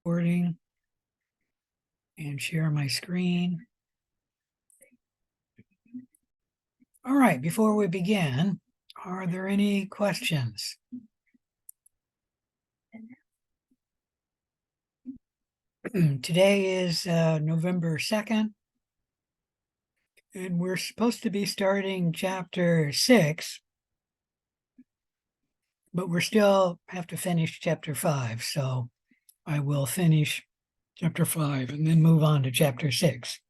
Recording and share my screen. All right, before we begin, are there any questions? Today is November 2nd, and we're supposed to be starting chapter 6, but we still have to finish chapter 5, so I will finish chapter 5 and then move on to chapter 6.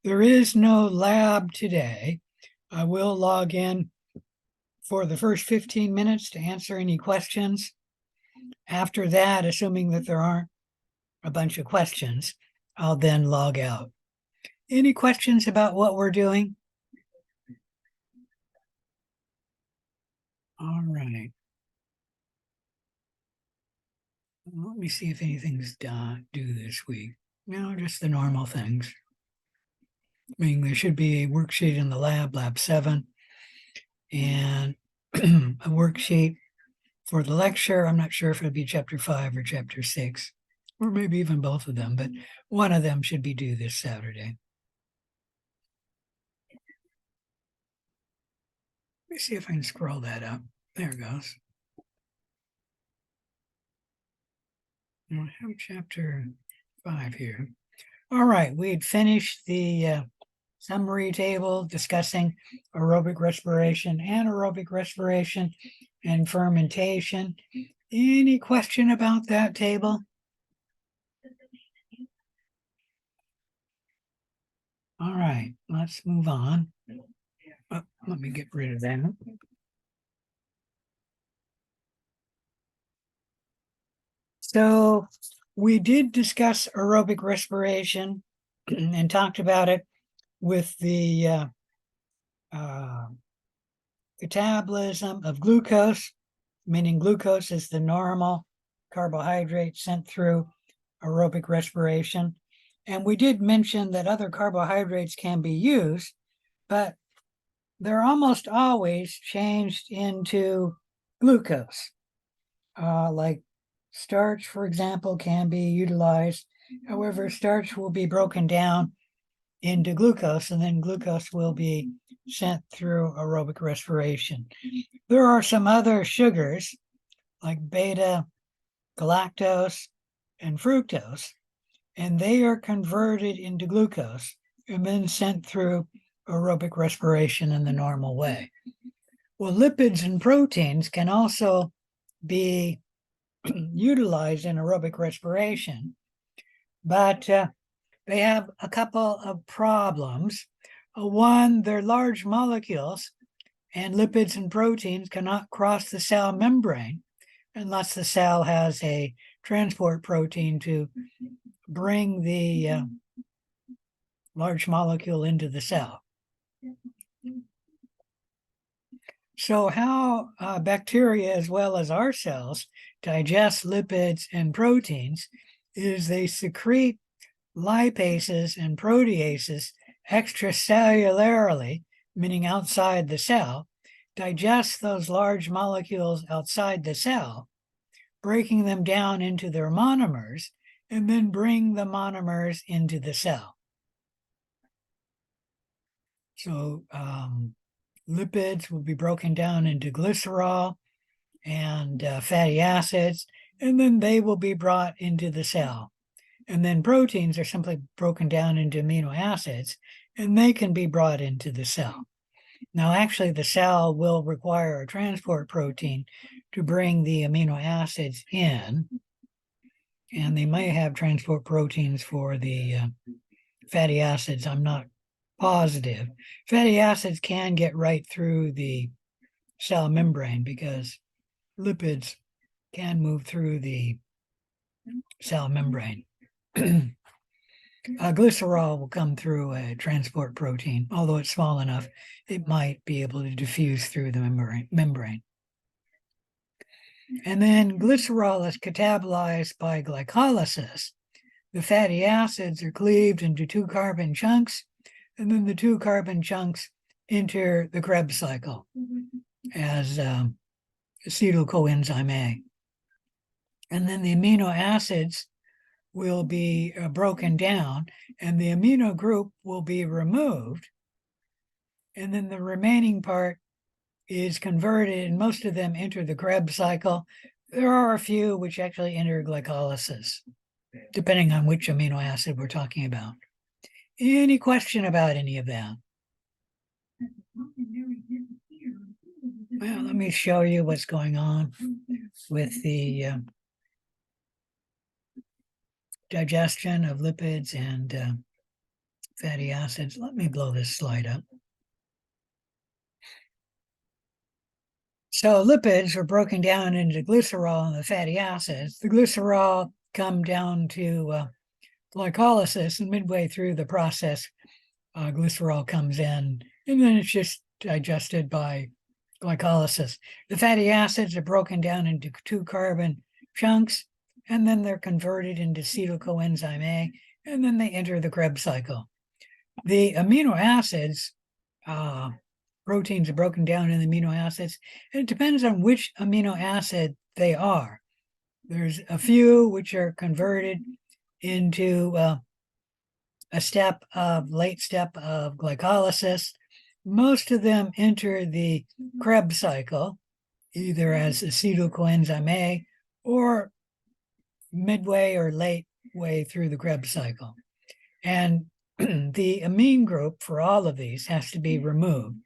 There is no lab today. I will log in for the first 15 minutes to answer any questions. After that, assuming that there aren't a bunch of questions, I'll then log out. Any questions about what we're doing? All right. Let me see if anything's due this week. No, just the normal things. I mean, there should be a worksheet in the lab 7, and a worksheet for the lecture. I'm not sure if it'll be chapter 5 or chapter 6, or maybe even both of them, but one of them should be due this Saturday. Let me see if I can scroll that up. There it goes. I have chapter 5 here. All right, we had finished the summary table discussing aerobic respiration, anaerobic respiration, and fermentation. Any question about that table? All right, let's move on. Oh, let me get rid of that. So we did discuss aerobic respiration and talked about it with the metabolism of glucose, meaning glucose is the normal carbohydrate sent through aerobic respiration. And we did mention that other carbohydrates can be used, but they're almost always changed into glucose. Like starch, for example, can be utilized. However, starch will be broken down into glucose, and then glucose will be sent through aerobic respiration. There are some other sugars like beta galactose and fructose, and they are converted into glucose and then sent through aerobic respiration in the normal way. Well, lipids and proteins can also be utilized in aerobic respiration, but they have a couple of problems. One, they're large molecules, and lipids and proteins cannot cross the cell membrane unless the cell has a transport protein to bring the large molecule into the cell. So how bacteria, as well as our cells, digest lipids and proteins is they secrete lipases and proteases extracellularly, meaning outside the cell, digest those large molecules outside the cell, breaking them down into their monomers, and then bring the monomers into the cell. So lipids will be broken down into glycerol and fatty acids, and then they will be brought into the cell. And then proteins are simply broken down into amino acids, and they can be brought into the cell. Now, actually, the cell will require a transport protein to bring the amino acids in, and they may have transport proteins for the fatty acids. I'm not positive. Fatty acids can get right through the cell membrane because lipids can move through the cell membrane. Glycerol will come through a transport protein, although it's small enough, it might be able to diffuse through the membrane. And then glycerol is catabolized by glycolysis. The fatty acids are cleaved into 2 carbon chunks, and then the 2 carbon chunks enter the Krebs cycle as acetyl coenzyme A. And then the amino acids will be broken down, and the amino group will be removed. And then the remaining part is converted, and most of them enter the Krebs cycle. There are a few which actually enter glycolysis, depending on which amino acid we're talking about. Any question about any of that? Well, let me show you what's going on with the digestion of lipids and fatty acids. Let me blow this slide up. So lipids are broken down into glycerol and the fatty acids. The glycerol come down to glycolysis, and midway through the process, glycerol comes in, and then it's just digested by glycolysis. The fatty acids are broken down into 2-carbon chunks, and then they're converted into acetyl coenzyme A, and then they enter the Krebs cycle. The amino acids, proteins are broken down in the amino acids, and it depends on which amino acid they are. There's a few which are converted into a late step of glycolysis. Most of them enter the Krebs cycle, either as acetyl coenzyme A or midway or late way through the Krebs cycle. And the amine group for all of these has to be removed.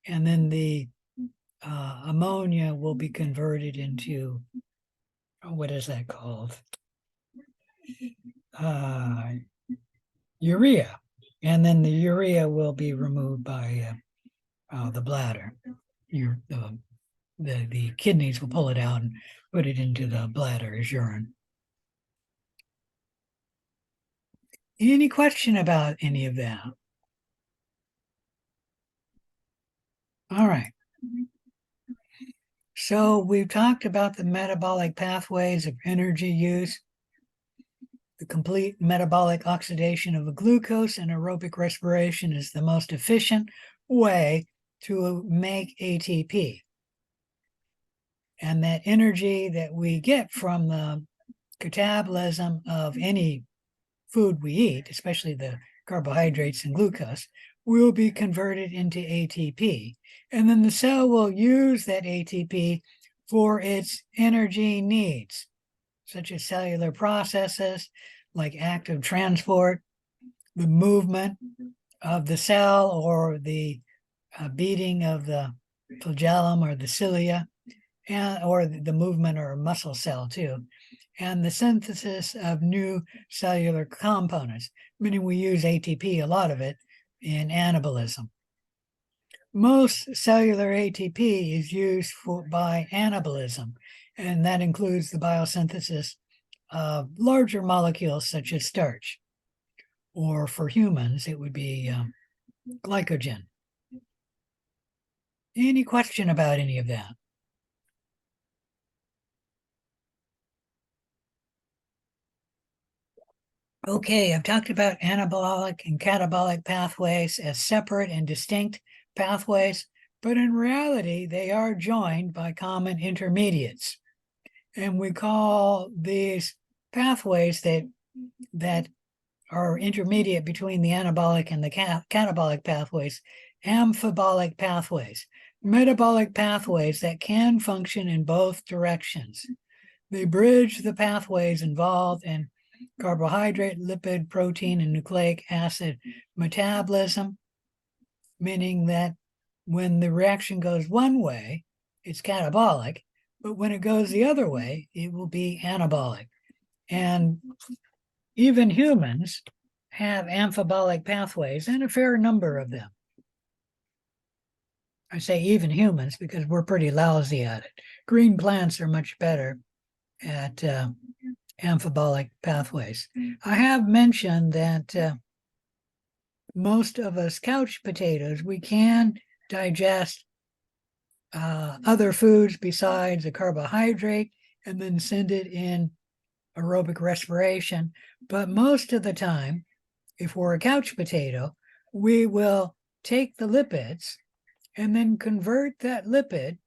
And then the ammonia will be converted into, what is that called? Urea. And then the urea will be removed by the bladder. The kidneys will pull it out and put it into the bladder as urine. Any question about any of that? All right. So we've talked about the metabolic pathways of energy use, the complete metabolic oxidation of a glucose, and aerobic respiration is the most efficient way to make ATP. And that energy that we get from the catabolism of any food we eat, especially the carbohydrates and glucose, will be converted into ATP. And then the cell will use that ATP for its energy needs, such as cellular processes like active transport, the movement of the cell, or the beating of the flagellum or the cilia, or the movement or muscle cell too, and the synthesis of new cellular components, meaning we use ATP, a lot of it, in anabolism. Most cellular ATP is used by anabolism, and that includes the biosynthesis of larger molecules such as starch, or for humans, it would be glycogen. Any question about any of that? Okay, I've talked about anabolic and catabolic pathways as separate and distinct pathways, but in reality, they are joined by common intermediates. And we call these pathways that are intermediate between the anabolic and the catabolic pathways, amphibolic pathways, metabolic pathways that can function in both directions. They bridge the pathways involved in carbohydrate, lipid, protein, and nucleic acid metabolism, meaning that when the reaction goes one way, it's catabolic, but when it goes the other way, it will be anabolic. And even humans have amphibolic pathways, and a fair number of them. I say even humans because we're pretty lousy at it. Green plants are much better at amphibolic pathways. I have mentioned that most of us couch potatoes, we can digest other foods besides a carbohydrate and then send it in aerobic respiration. But most of the time, if we're a couch potato, we will take the lipids and then convert that lipid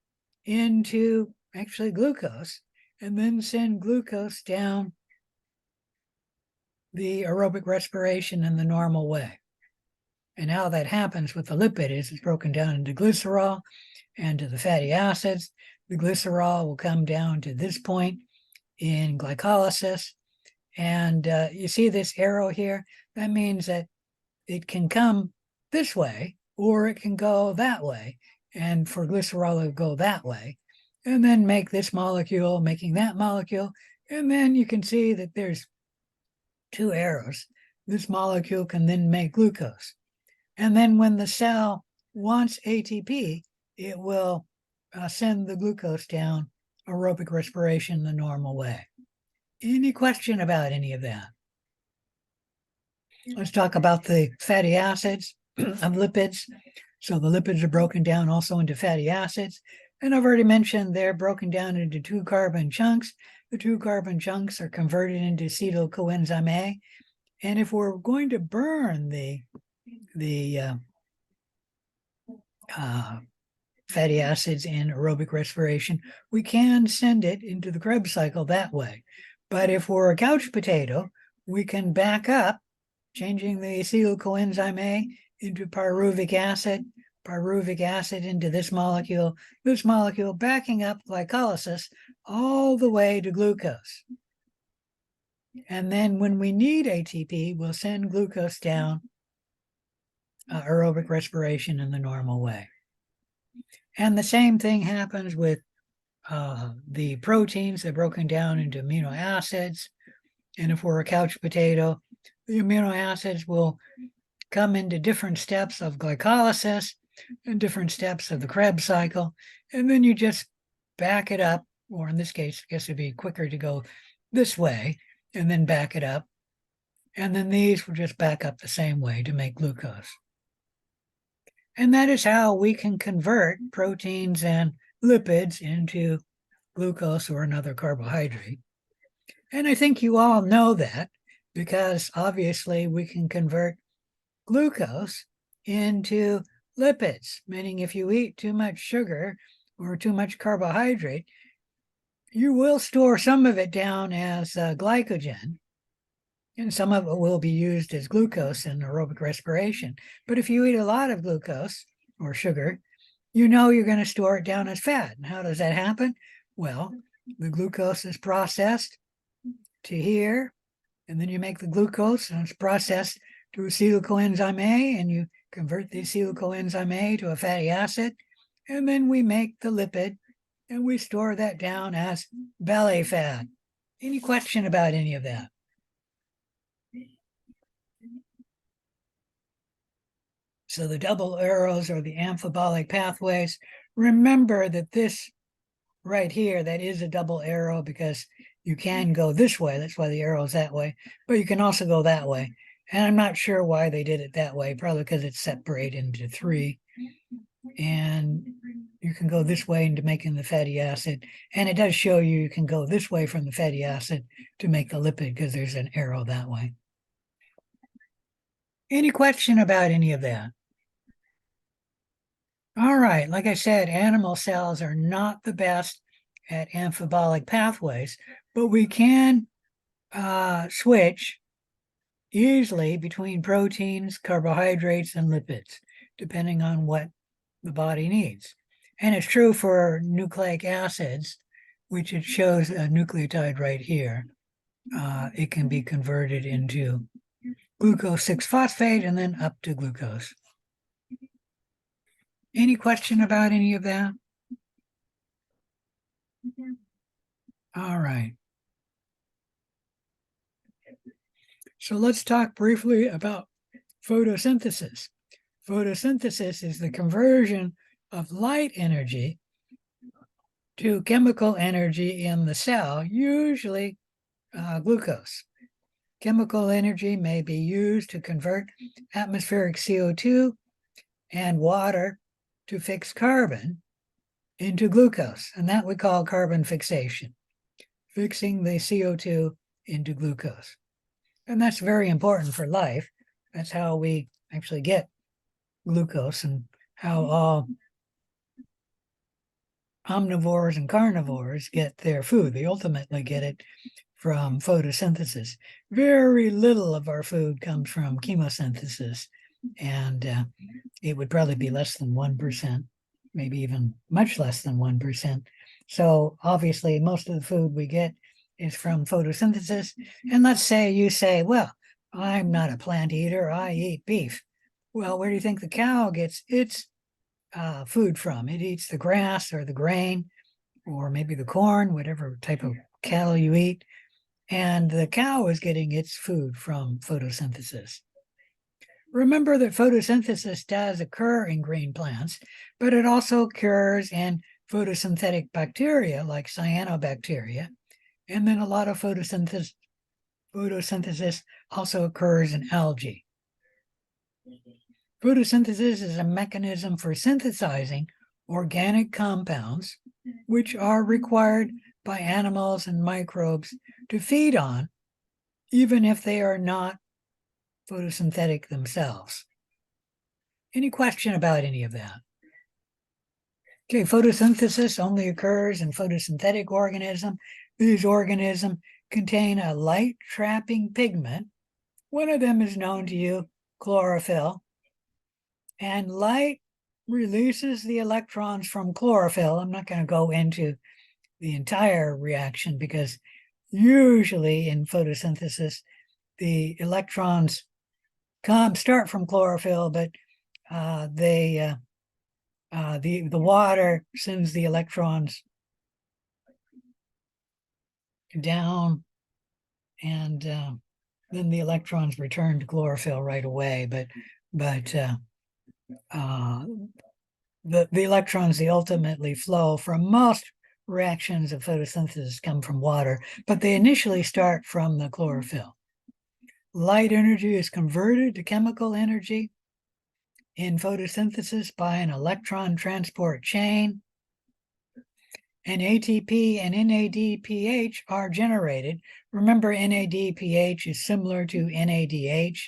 into actually glucose, and then send glucose down the aerobic respiration in the normal way. And how that happens with the lipid is it's broken down into glycerol and to the fatty acids. The glycerol will come down to this point in glycolysis. And you see this arrow here? That means that it can come this way or it can go that way. And for glycerol, it will go that way. And then make this molecule, making that molecule. And then you can see that there's two arrows. This molecule can then make glucose. And then when the cell wants ATP, it will send the glucose down aerobic respiration the normal way. Any question about any of that? Let's talk about the fatty acids of lipids. So the lipids are broken down also into fatty acids. And I've already mentioned they're broken down into 2 carbon chunks. The 2 carbon chunks are converted into acetyl coenzyme A. And if we're going to burn the fatty acids in aerobic respiration, we can send it into the Krebs cycle that way. But if we're a couch potato, we can back up, changing the acetyl coenzyme A into pyruvic acid into this molecule backing up glycolysis all the way to glucose. And then when we need ATP, we'll send glucose down aerobic respiration in the normal way. And the same thing happens with the proteins. They're broken down into amino acids. And if we're a couch potato, the amino acids will come into different steps of glycolysis and different steps of the Krebs cycle. And then you just back it up, or in this case, I guess it'd be quicker to go this way and then back it up. And then these will just back up the same way to make glucose. And that is how we can convert proteins and lipids into glucose or another carbohydrate. And I think you all know that because obviously we can convert glucose into lipids, meaning if you eat too much sugar or too much carbohydrate, you will store some of it down as glycogen, and some of it will be used as glucose in aerobic respiration. But if you eat a lot of glucose or sugar, you know you're going to store it down as fat. And how does that happen? Well, the glucose is processed to here, and then you make the glucose, and it's processed to acetyl coenzyme A, and you convert the acetyl coenzyme A to a fatty acid, and then we make the lipid, and we store that down as belly fat. Any question about any of that? So the double arrows are the amphibolic pathways. Remember that this right here, that is a double arrow because you can go this way. That's why the arrow is that way. But you can also go that way. And I'm not sure why they did it that way, probably because it's separated into 3. And you can go this way into making the fatty acid. And it does show you can go this way from the fatty acid to make the lipid because there's an arrow that way. Any question about any of that? All right, like I said, animal cells are not the best at amphibolic pathways, but we can switch easily between proteins, carbohydrates, and lipids, depending on what the body needs. And it's true for nucleic acids, which it shows a nucleotide right here. It can be converted into glucose 6-phosphate and then up to glucose. Any question about any of that? All right. So let's talk briefly about photosynthesis. Photosynthesis is the conversion of light energy to chemical energy in the cell, usually glucose. Chemical energy may be used to convert atmospheric CO2 and water to fix carbon into glucose, and that we call carbon fixation, fixing the CO2 into glucose. And that's very important for life. That's how we actually get glucose and how all omnivores and carnivores get their food. They ultimately get it from photosynthesis. Very little of our food comes from chemosynthesis, and it would probably be less than 1%, maybe even much less than 1%. So obviously, most of the food we get is from photosynthesis. And let's say you say, well, I'm not a plant eater, I eat beef. Well, where do you think the cow gets its food from? It eats the grass or the grain or maybe the corn, whatever type of cattle you eat. And the cow is getting its food from photosynthesis. Remember that photosynthesis does occur in green plants, but it also occurs in photosynthetic bacteria like cyanobacteria. And then a lot of photosynthesis also occurs in algae. Photosynthesis is a mechanism for synthesizing organic compounds, which are required by animals and microbes to feed on, even if they are not photosynthetic themselves. Any question about any of that? Okay, photosynthesis only occurs in photosynthetic organisms. These organisms contain a light-trapping pigment. One of them is known to you, chlorophyll. And light releases the electrons from chlorophyll. I'm not going to go into the entire reaction because usually in photosynthesis, the electrons start from chlorophyll, but the water sends the electrons down, and then the electrons return to chlorophyll right away. But the electrons they ultimately flow from most reactions of photosynthesis come from water, but they initially start from the chlorophyll. Light energy is converted to chemical energy in photosynthesis by an electron transport chain, and ATP and NADPH are generated. Remember, NADPH is similar to NADH.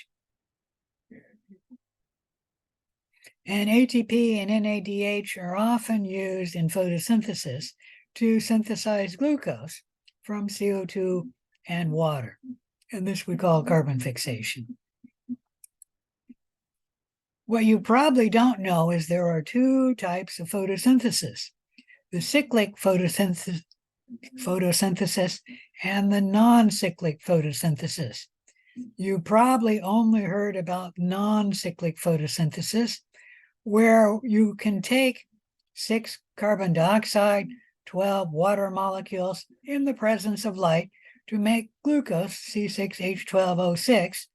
And ATP and NADH are often used in photosynthesis to synthesize glucose from CO2 and water. And this we call carbon fixation. What you probably don't know is there are two types of photosynthesis: the cyclic photosynthesis and the non-cyclic photosynthesis. You probably only heard about non-cyclic photosynthesis, where you can take 6 carbon dioxide, 12 water molecules in the presence of light to make glucose, C6H12O6.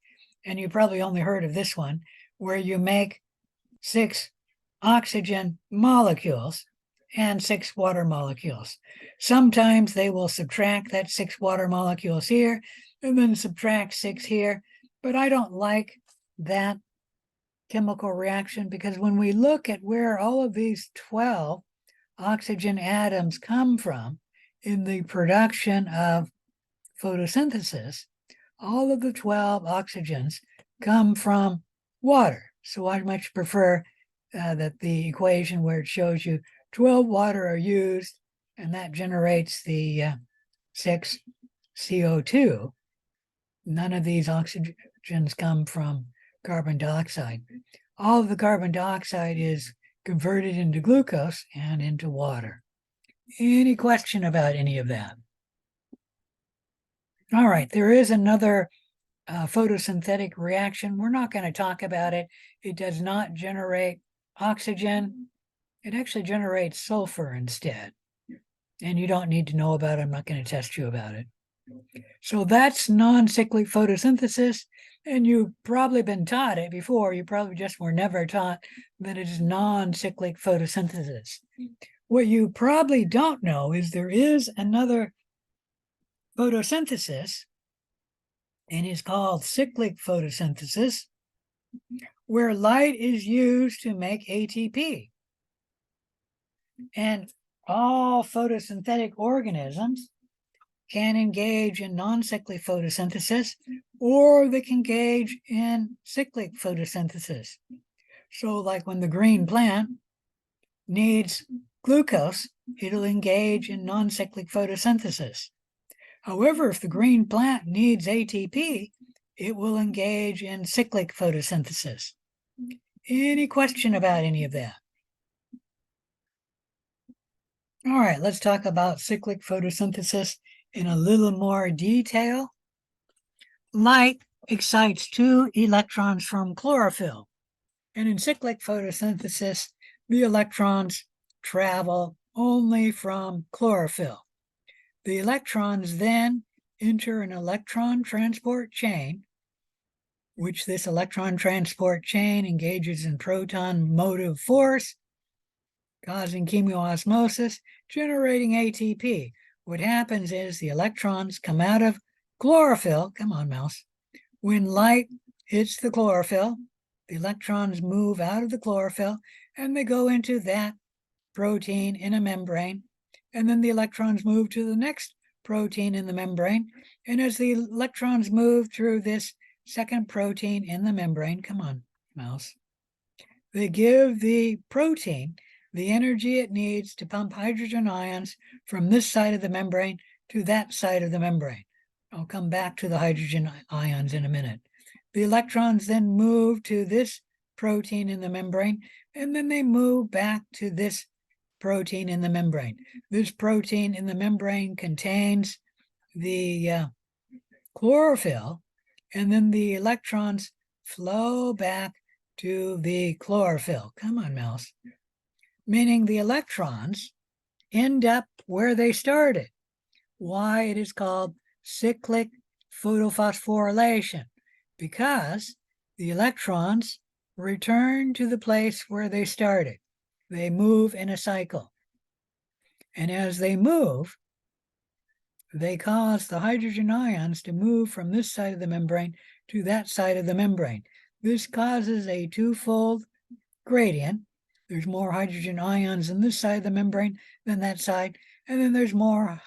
And you probably only heard of this one, where you make 6 oxygen molecules and 6 water molecules. Sometimes they will subtract that 6 water molecules here and then subtract 6 here, but I don't like that chemical reaction, because when we look at where all of these 12 oxygen atoms come from in the production of photosynthesis, all of the 12 oxygens come from water. So I much prefer that the equation where it shows you 12 water are used, and that generates the 6 CO2. None of these oxygens come from carbon dioxide. All of the carbon dioxide is converted into glucose and into water. Any question about any of that? All right, there is another photosynthetic reaction. We're not going to talk about it. It does not generate oxygen. It actually generates sulfur instead. And you don't need to know about it. I'm not going to test you about it. So that's non-cyclic photosynthesis. And you've probably been taught it before. You probably just were never taught that it is non-cyclic photosynthesis. What you probably don't know is there is another photosynthesis, and it's called cyclic photosynthesis, where light is used to make ATP. And all photosynthetic organisms can engage in non-cyclic photosynthesis, or they can engage in cyclic photosynthesis. So like when the green plant needs glucose, it'll engage in non-cyclic photosynthesis. However, if the green plant needs ATP, it will engage in cyclic photosynthesis. Any question about any of that? All right, let's talk about cyclic photosynthesis in a little more detail. Light excites 2 electrons from chlorophyll. And in cyclic photosynthesis, the electrons travel only from chlorophyll. The electrons then enter an electron transport chain, which this electron transport chain engages in proton motive force, causing chemoosmosis, generating ATP. What happens is the electrons come out of chlorophyll. Come on, mouse. When light hits the chlorophyll, the electrons move out of the chlorophyll and they go into that protein in a membrane. And then the electrons move to the next protein in the membrane. And as the electrons move through this second protein in the membrane, come on, mouse, they give the protein the energy it needs to pump hydrogen ions from this side of the membrane to that side of the membrane. I'll come back to the hydrogen ions in a minute. The electrons then move to this protein in the membrane, and then they move back to this protein in the membrane. This protein in the membrane contains the chlorophyll, and then the electrons flow back to the chlorophyll. Come on, mouse. Meaning the electrons end up where they started. Why it is called cyclic photophosphorylation, because the electrons return to the place where they started. They move in a cycle. And as they move, they cause the hydrogen ions to move from this side of the membrane to that side of the membrane. This causes a twofold gradient. There's more hydrogen ions in this side of the membrane than that side. And then there's more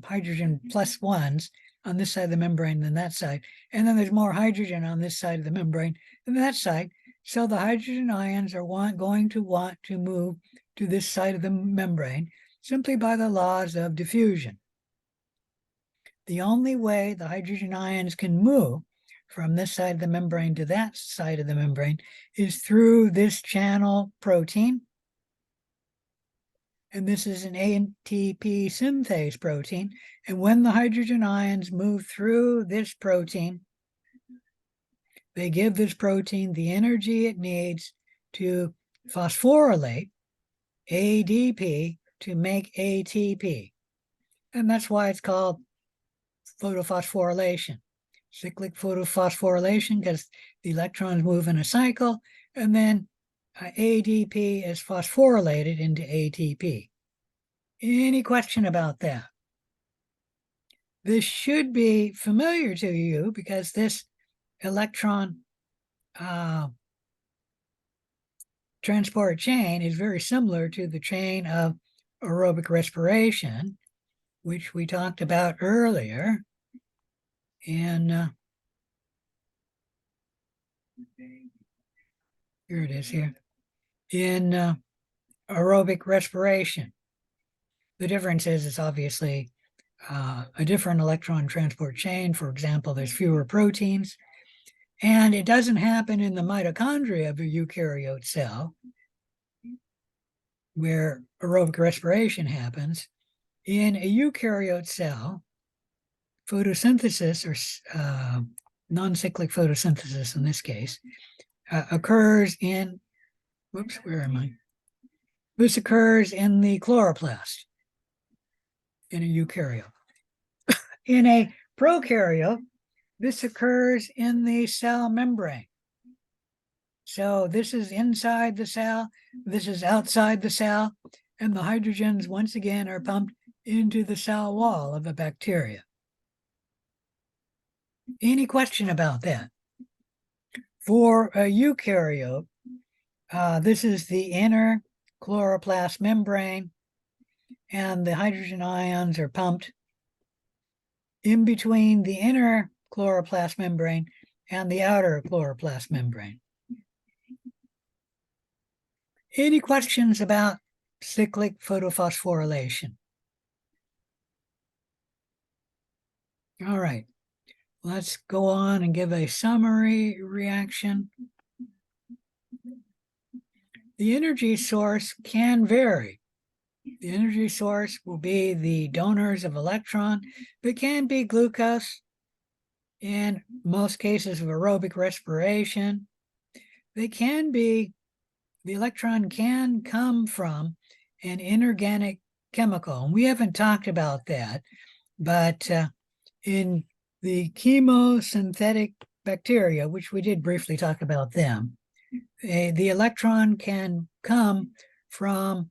hydrogen plus ones on this side of the membrane than that side. And then there's more hydrogen on this side of the membrane than that side. So the hydrogen ions are going to want to move to this side of the membrane simply by the laws of diffusion. The only way the hydrogen ions can move from this side of the membrane to that side of the membrane is through this channel protein. And this is an ATP synthase protein. And when the hydrogen ions move through this protein, they give this protein the energy it needs to phosphorylate ADP to make ATP. And that's why it's called photophosphorylation. Cyclic photophosphorylation, because the electrons move in a cycle, and then ADP is phosphorylated into ATP. Any question about that? This should be familiar to you because this electron transport chain is very similar to the chain of aerobic respiration, which we talked about earlier. And here it is here. In aerobic respiration, the difference is it's obviously a different electron transport chain. For example, there's fewer proteins. And it doesn't happen in the mitochondria of a eukaryote cell, where aerobic respiration happens. In a eukaryote cell, photosynthesis, or non-cyclic photosynthesis in this case, occurs in, where am I? This occurs in the chloroplast in a eukaryote. In a prokaryote, this occurs in the cell membrane. So this is inside the cell, this is outside the cell, and the hydrogens once again are pumped into the cell wall of the bacteria. Any question about that? For a eukaryote, this is the inner chloroplast membrane, and the hydrogen ions are pumped in between the inner chloroplast membrane and the outer chloroplast membrane. Any questions about cyclic photophosphorylation? All right, let's go on and give a summary reaction. The energy source can vary. The energy source will be the donors of electron, but can be glucose in most cases of aerobic respiration. They can be, the electron can come from an inorganic chemical. And we haven't talked about that, but in the chemosynthetic bacteria, which we did briefly talk about them, the electron can come from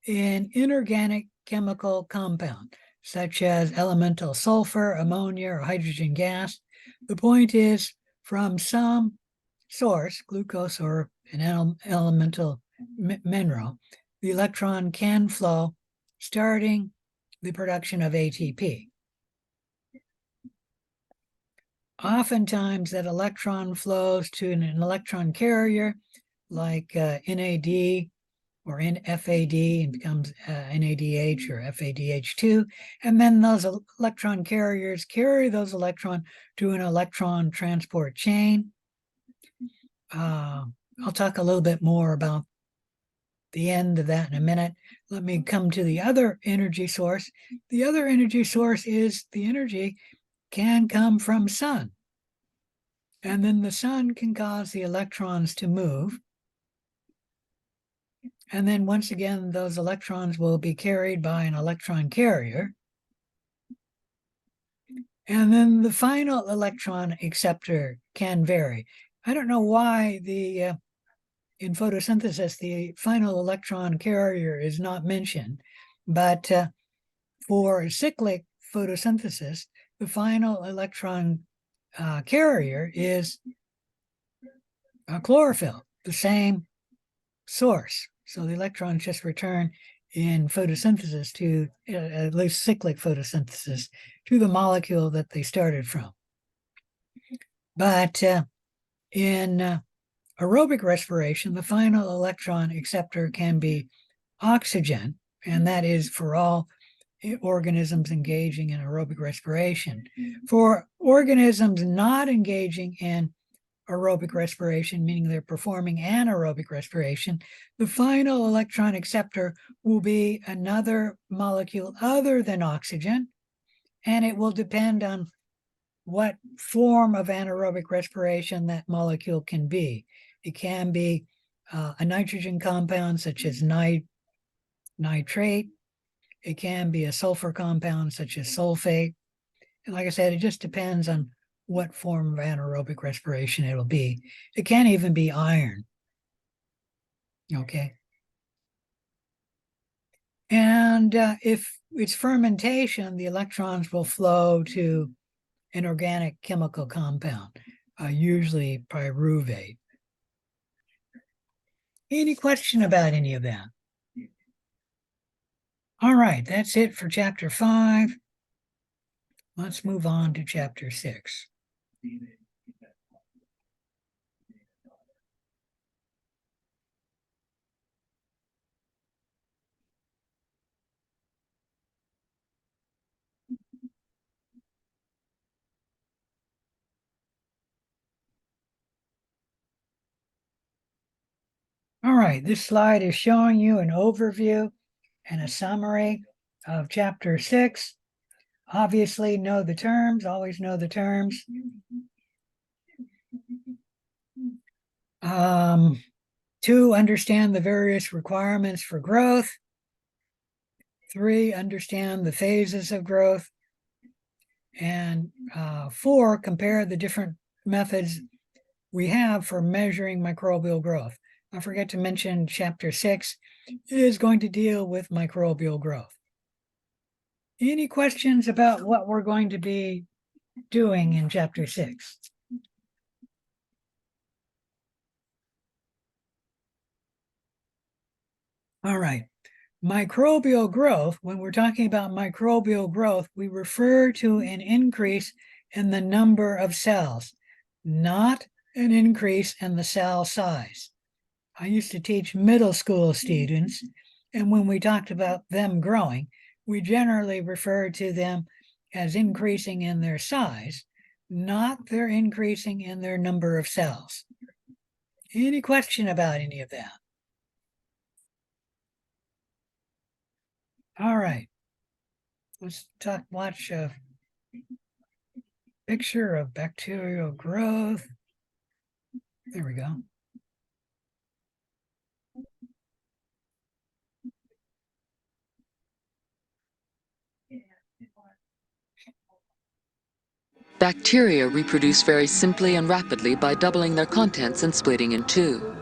an inorganic chemical compound, such as elemental sulfur, ammonia, or hydrogen gas. The point is, from some source, glucose or an elemental mineral, the electron can flow, starting the production of ATP. Oftentimes, that electron flows to an electron carrier like NAD or FAD and becomes NADH or FADH2. And then those electron carriers carry those electrons to an electron transport chain. I'll talk a little bit more about the end of that in a minute. Let me come to the other energy source. The other energy source is the energy can come from sun. And then the sun can cause the electrons to move. And then once again, those electrons will be carried by an electron carrier. And then the final electron acceptor can vary. I don't know why in photosynthesis, the final electron carrier is not mentioned, but for cyclic photosynthesis, the final electron carrier is chlorophyll, the same source. So the electrons just return in photosynthesis to, at least cyclic photosynthesis, to the molecule that they started from. But in aerobic respiration, the final electron acceptor can be oxygen, and that is for all organisms engaging in aerobic respiration. For organisms not engaging in aerobic respiration, meaning they're performing anaerobic respiration, the final electron acceptor will be another molecule other than oxygen, and it will depend on what form of anaerobic respiration that molecule can be. It can be a nitrogen compound such as nitrate. It can be a sulfur compound such as sulfate. And like I said, it just depends on what form of anaerobic respiration it'll be. It can even be iron. Okay. And if it's fermentation, the electrons will flow to an organic chemical compound, usually pyruvate. Any question about any of that? All right, that's it for chapter 5. Let's move on to chapter 6. All right, this slide is showing you an overview and a summary of chapter 6. Obviously, know the terms, always know the terms. 2, understand the various requirements for growth. 3, understand the phases of growth. And 4, compare the different methods we have for measuring microbial growth. I forgot to mention chapter 6 is going to deal with microbial growth. Any questions about what we're going to be doing in chapter 6? All right. Microbial growth, when we're talking about microbial growth, we refer to an increase in the number of cells, not an increase in the cell size. I used to teach middle school students, and when we talked about them growing, we generally referred to them as increasing in their size, not their increasing in their number of cells. Any question about any of that? All right. Let's watch a picture of bacterial growth. There we go. Bacteria reproduce very simply and rapidly by doubling their contents and splitting in two.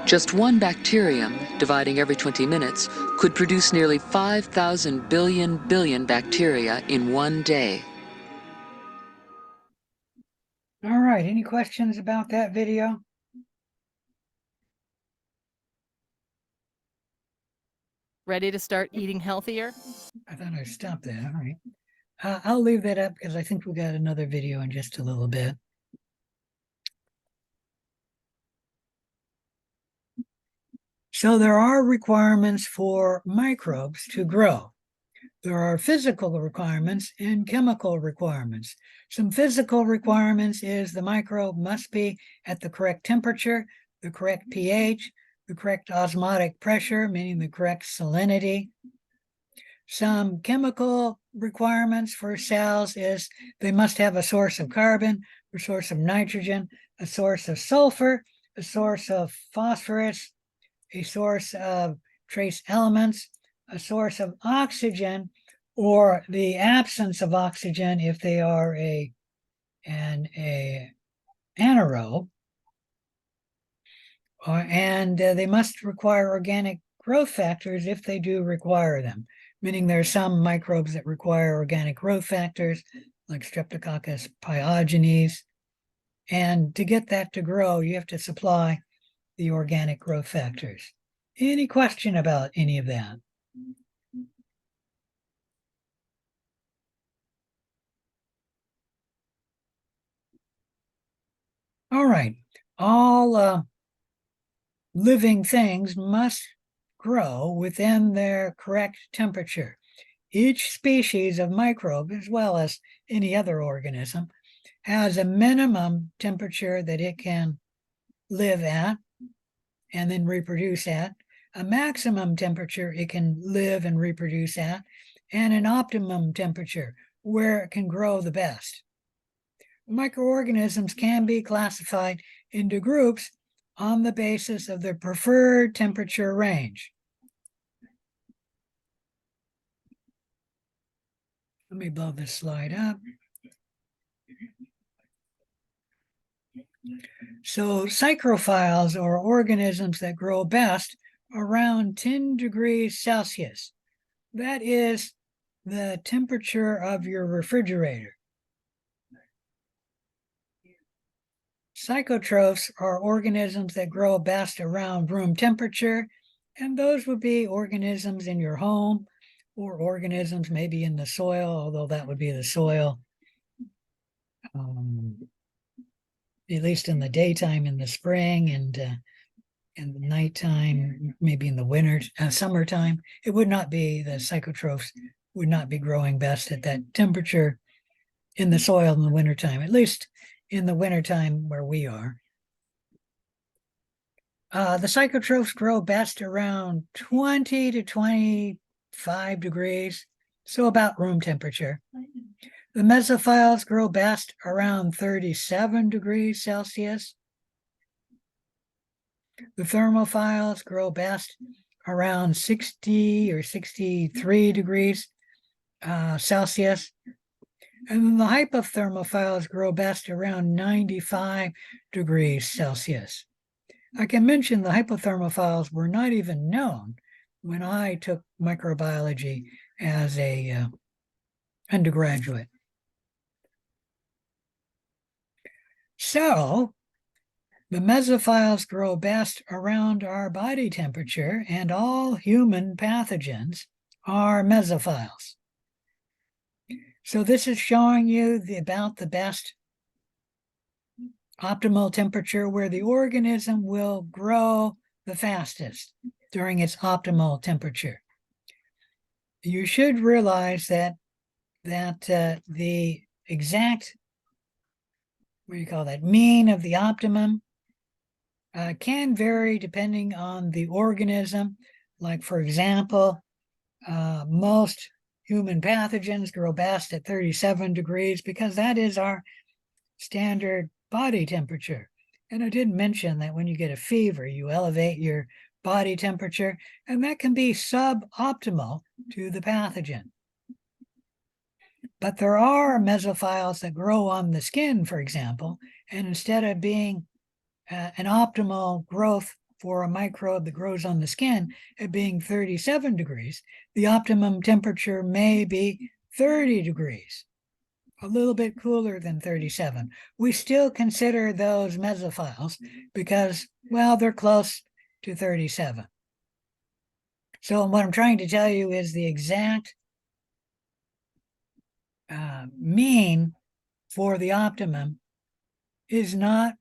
Just one bacterium, dividing every 20 minutes, could produce nearly 5,000 billion bacteria in one day. All right, any questions about that video? Ready to start eating healthier? I thought I stopped that. All right. I'll leave that up because I think we got another video in just a little bit. So there are requirements for microbes to grow. There are physical requirements and chemical requirements. Some physical requirements is the microbe must be at the correct temperature, the correct pH, the correct osmotic pressure, meaning the correct salinity. Some chemical requirements for cells is they must have a source of carbon, a source of nitrogen, a source of sulfur, a source of phosphorus, a source of trace elements, a source of oxygen, or the absence of oxygen if they are an anaerobe. And they must require organic growth factors if they do require them, meaning there are some microbes that require organic growth factors, like Streptococcus pyogenes. And to get that to grow, you have to supply the organic growth factors. Any question about any of that? All right, all living things must grow within their correct temperature. Each species of microbe, as well as any other organism, has a minimum temperature that it can live at and then reproduce at, a maximum temperature it can live and reproduce at, and an optimum temperature where it can grow the best. Microorganisms can be classified into groups on the basis of their preferred temperature range. Let me blow this slide up. So psychrophiles are organisms that grow best around 10 degrees Celsius. That is the temperature of your refrigerator. Psychotrophs are organisms that grow best around room temperature, and those would be organisms in your home or organisms maybe in the soil, although that would be the soil, at least in the daytime in the spring and in the nighttime, maybe in the winter, summertime. It would not be, the psychotrophs would not be growing best at that temperature in the soil in the wintertime, at least in the wintertime where we are. The psychotrophs grow best around 20 to 25 degrees, so about room temperature. The mesophiles grow best around 37 degrees Celsius. The thermophiles grow best around 60 or 63 degrees Celsius. And then the hypothermophiles grow best around 95 degrees Celsius. I can mention the hypothermophiles were not even known when I took microbiology as a undergraduate. So the mesophiles grow best around our body temperature, and all human pathogens are mesophiles. So this is showing you about the best optimal temperature where the organism will grow the fastest during its optimal temperature. You should realize that that the exact, what do you call that, mean of the optimum can vary depending on the organism. Like, for example, most human pathogens grow best at 37 degrees because that is our standard body temperature. And I did mention that when you get a fever, you elevate your body temperature, and that can be suboptimal to the pathogen. But there are mesophiles that grow on the skin, for example, and instead of being an optimal growth for a microbe that grows on the skin at being 37 degrees, the optimum temperature may be 30 degrees, a little bit cooler than 37. We still consider those mesophiles because, well, they're close to 37. So what I'm trying to tell you is the exact mean for the optimum is not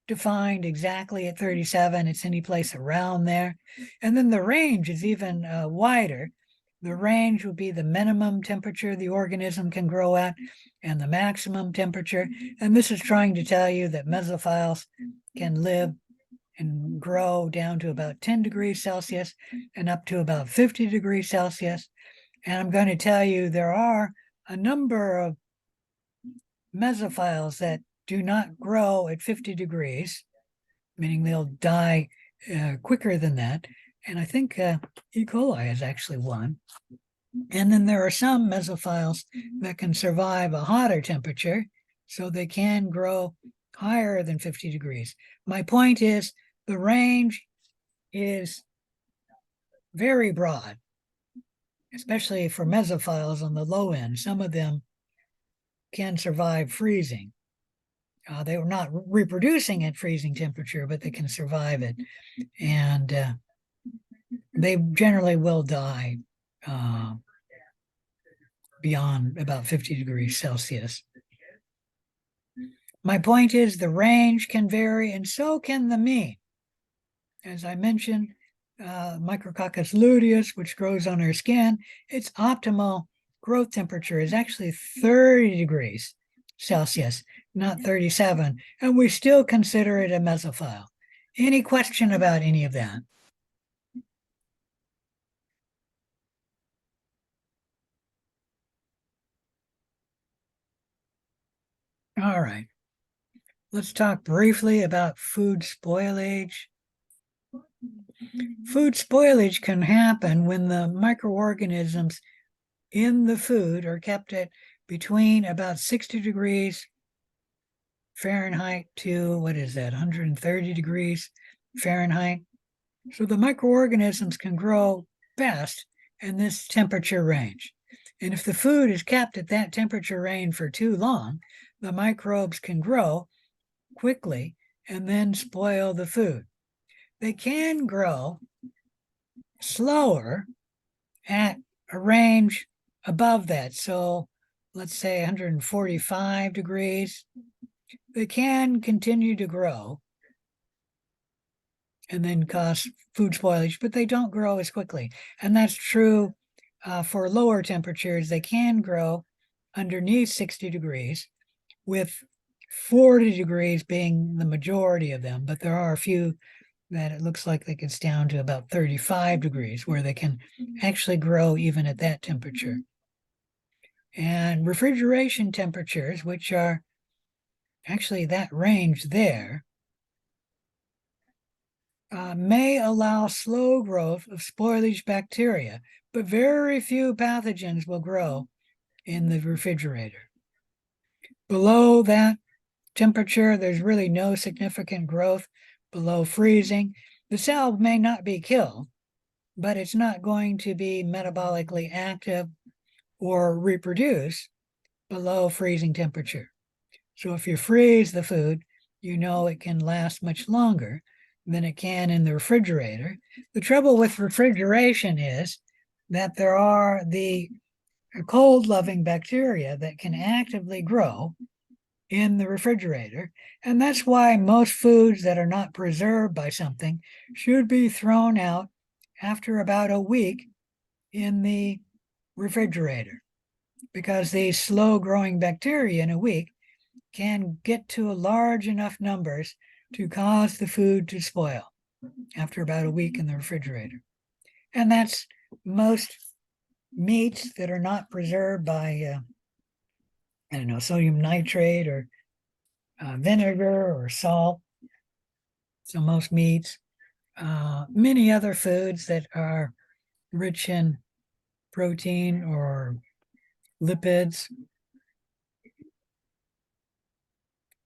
defined exactly at 37. It's any place around there. And then the range is even wider. The range would be the minimum temperature the organism can grow at and the maximum temperature. And this is trying to tell you that mesophiles can live and grow down to about 10 degrees Celsius and up to about 50 degrees Celsius. And I'm going to tell you there are a number of mesophiles that do not grow at 50 degrees, meaning they'll die quicker than that. And I think E. coli is actually one. And then there are some mesophiles that can survive a hotter temperature, so they can grow higher than 50 degrees. My point is the range is very broad, especially for mesophiles on the low end. Some of them can survive freezing. They were not reproducing at freezing temperature, but they can survive it. And they generally will die beyond about 50 degrees Celsius. My point is the range can vary, and so can the mean. As I mentioned, Micrococcus luteus, which grows on our skin, its optimal growth temperature is actually 30 degrees Celsius, not 37, and we still consider it a mesophile. Any question about any of that? All right. Let's talk briefly about food spoilage. Food spoilage can happen when the microorganisms in the food are kept at between about 60 degrees Fahrenheit to, what is that, 130 degrees Fahrenheit. So the microorganisms can grow best in this temperature range. And if the food is kept at that temperature range for too long, the microbes can grow quickly and then spoil the food. They can grow slower at a range above that. So let's say 145 degrees. They can continue to grow and then cause food spoilage, but they don't grow as quickly. And that's true for lower temperatures. They can grow underneath 60 degrees, with 40 degrees being the majority of them, but there are a few that it looks like it gets down to about 35 degrees where they can actually grow even at that temperature. And refrigeration temperatures, which are actually that range there, may allow slow growth of spoilage bacteria, but very few pathogens will grow in the refrigerator. Below that temperature, there's really no significant growth. Below freezing, the cell may not be killed, but it's not going to be metabolically active or reproduce below freezing temperature. So if you freeze the food, you know it can last much longer than it can in the refrigerator. The trouble with refrigeration is that there are the cold-loving bacteria that can actively grow in the refrigerator, and that's why most foods that are not preserved by something should be thrown out after about a week in the refrigerator. because these slow growing bacteria in a week can get to large enough numbers to cause the food to spoil after about a week in the refrigerator. And that's most meats that are not preserved by, I don't know, sodium nitrate or vinegar or salt. So most meats, many other foods that are rich in protein or lipids,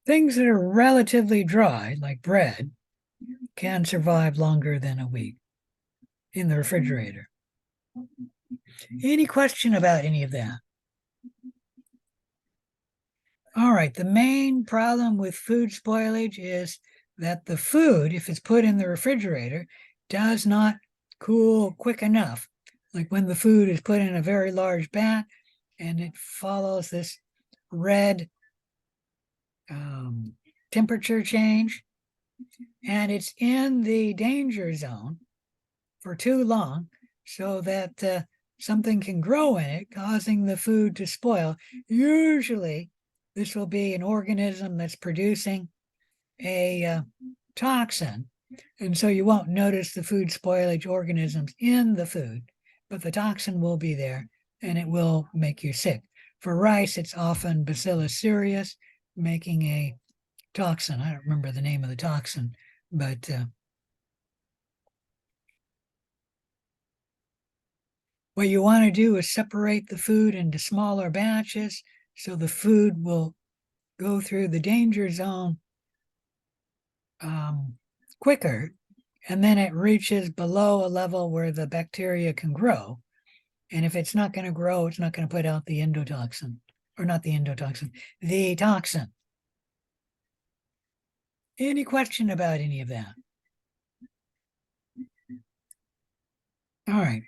things that are relatively dry, like bread, can survive longer than a week in the refrigerator. Any question about any of that? All right, the main problem with food spoilage is that the food, if it's put in the refrigerator, does not cool quick enough. Like when the food is put in a very large vat and it follows this red temperature change, and it's in the danger zone for too long, so that something can grow in it, causing the food to spoil. Usually, this will be an organism that's producing a toxin, and so you won't notice the food spoilage organisms in the food, but the toxin will be there, and it will make you sick. For rice, it's often Bacillus cereus, making a toxin. I don't remember the name of the toxin, but what you want to do is separate the food into smaller batches so the food will go through the danger zone quicker, and then it reaches below a level where the bacteria can grow. And if it's not going to grow, it's not going to put out the endotoxin, or not the endotoxin, the toxin. Any question about any of that? All right.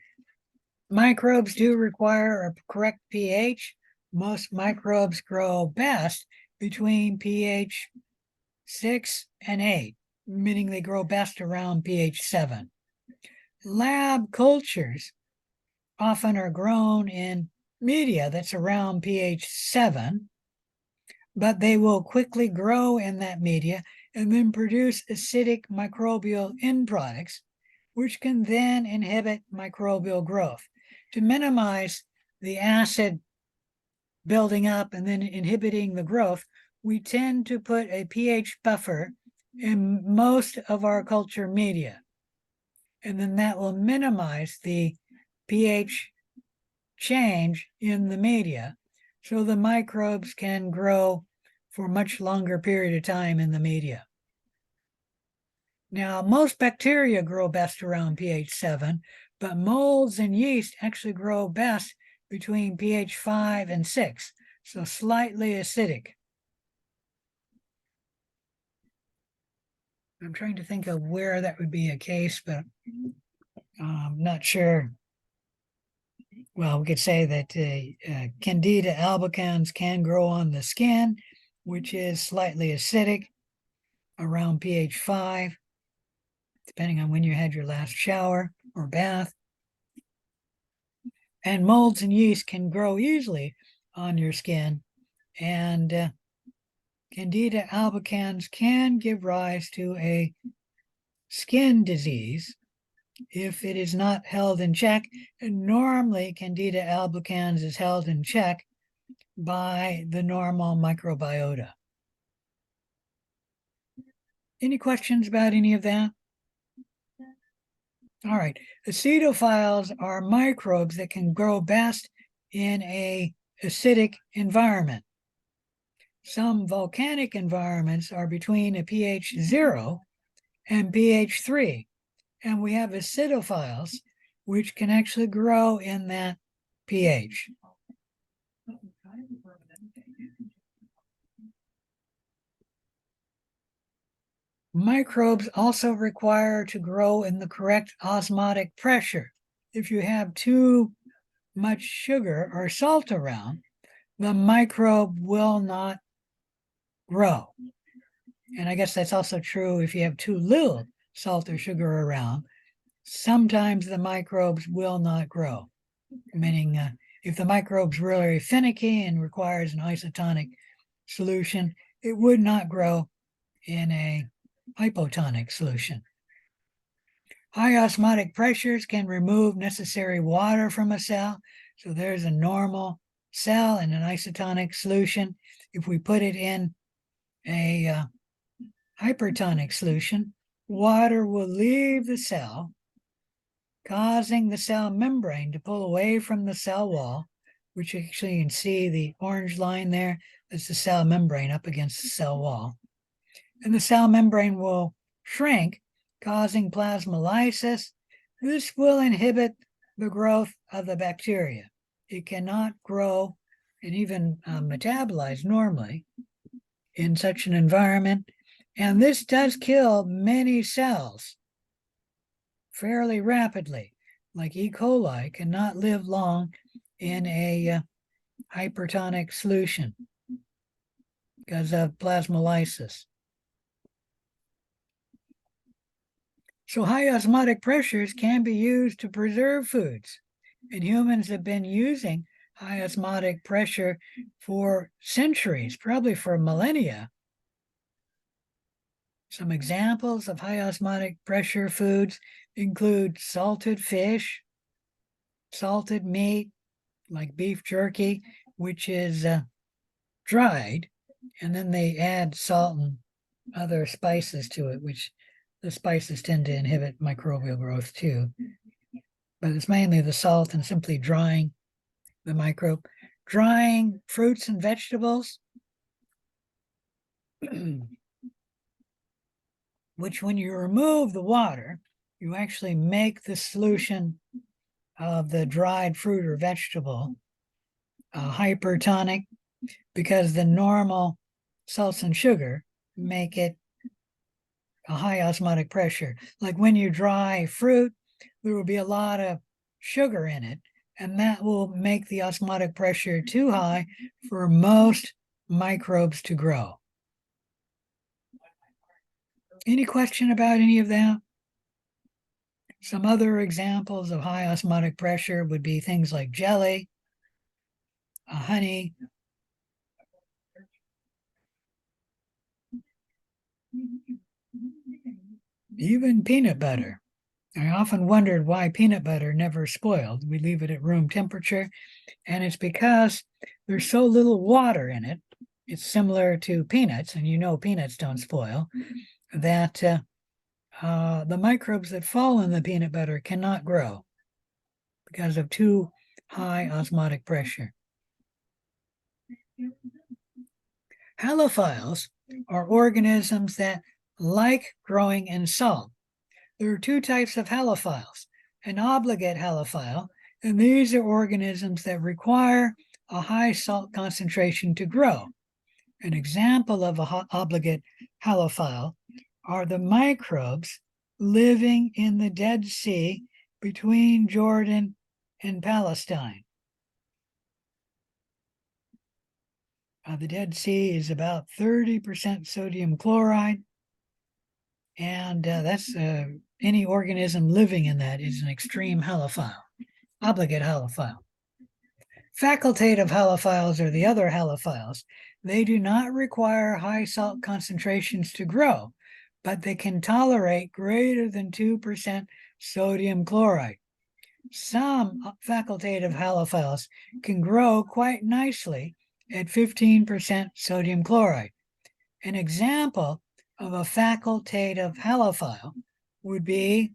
Microbes do require a correct pH. Most microbes grow best between pH 6 and 8, meaning they grow best around pH 7. Lab cultures often are grown in media that's around pH 7, but they will quickly grow in that media and then produce acidic microbial end products, which can then inhibit microbial growth. To minimize the acid building up and then inhibiting the growth, we tend to put a pH buffer in most of our culture media. And then that will minimize the pH change in the media, so the microbes can grow for a much longer period of time in the media. Now, most bacteria grow best around pH 7, but molds and yeast actually grow best between pH 5 and 6, so slightly acidic. I'm trying to think of where that would be a case, but I'm not sure. Well, we could say that Candida albicans can grow on the skin, which is slightly acidic around pH 5, depending on when you had your last shower or bath. And molds and yeast can grow easily on your skin, and Candida albicans can give rise to a skin disease if it is not held in check. And normally, Candida albicans is held in check by the normal microbiota. Any questions about any of that? All right, acetophiles are microbes that can grow best in a acidic environment. Some volcanic environments are between a pH 0 and pH 3, and we have acetophiles which can actually grow in that pH. Microbes also require to grow in the correct osmotic pressure. If you have too much sugar or salt around, the microbe will not grow. And I guess that's also true if you have too little salt or sugar around. Sometimes the microbes will not grow, meaning If the microbe's really finicky and requires an isotonic solution, it would not grow in a hypotonic solution. High osmotic pressures can remove necessary water from a cell. So there's a normal cell in an isotonic solution. If we put it in a hypertonic solution, water will leave the cell, causing the cell membrane to pull away from the cell wall, which actually you can see the orange line there. That's the cell membrane up against the cell wall. And the cell membrane will shrink, causing plasmolysis. This will inhibit the growth of the bacteria. It cannot grow and even metabolize normally in such an environment. And this does kill many cells fairly rapidly, like E. coli cannot live long in a hypertonic solution because of plasmolysis. So high osmotic pressures can be used to preserve foods, and humans have been using high osmotic pressure for centuries, probably for millennia. Some examples of high osmotic pressure foods include salted fish, salted meat, like beef jerky, which is dried, and then they add salt and other spices to it, which the spices tend to inhibit microbial growth too. But it's mainly the salt and simply drying the microbe. Drying fruits and vegetables, which when you remove the water, you actually make the solution of the dried fruit or vegetable hypertonic, because the normal salts and sugar make it a high osmotic pressure. Like when you dry fruit, there will be a lot of sugar in it, and that will make the osmotic pressure too high for most microbes to grow. Any question about any of that? Some other examples of high osmotic pressure would be things like jelly, honey, even peanut butter. I often wondered why peanut butter never spoiled. We leave it at room temperature, and it's because there's so little water in it. It's similar to peanuts, and you know peanuts don't spoil, that the microbes that fall in the peanut butter cannot grow because of too high osmotic pressure. Halophiles are organisms that like growing in salt. There are two types of halophiles, an obligate halophile, and these are organisms that require a high salt concentration to grow. An example of an obligate halophile are the microbes living in the Dead Sea between Jordan and Palestine. The Dead Sea is about 30% sodium chloride, and that's any organism living in that is an extreme halophile, obligate halophile. Facultative halophiles are the other halophiles. They do not require high salt concentrations to grow, but they can tolerate greater than 2% sodium chloride. Some facultative halophiles can grow quite nicely at 15% sodium chloride. An example of a facultative halophile would be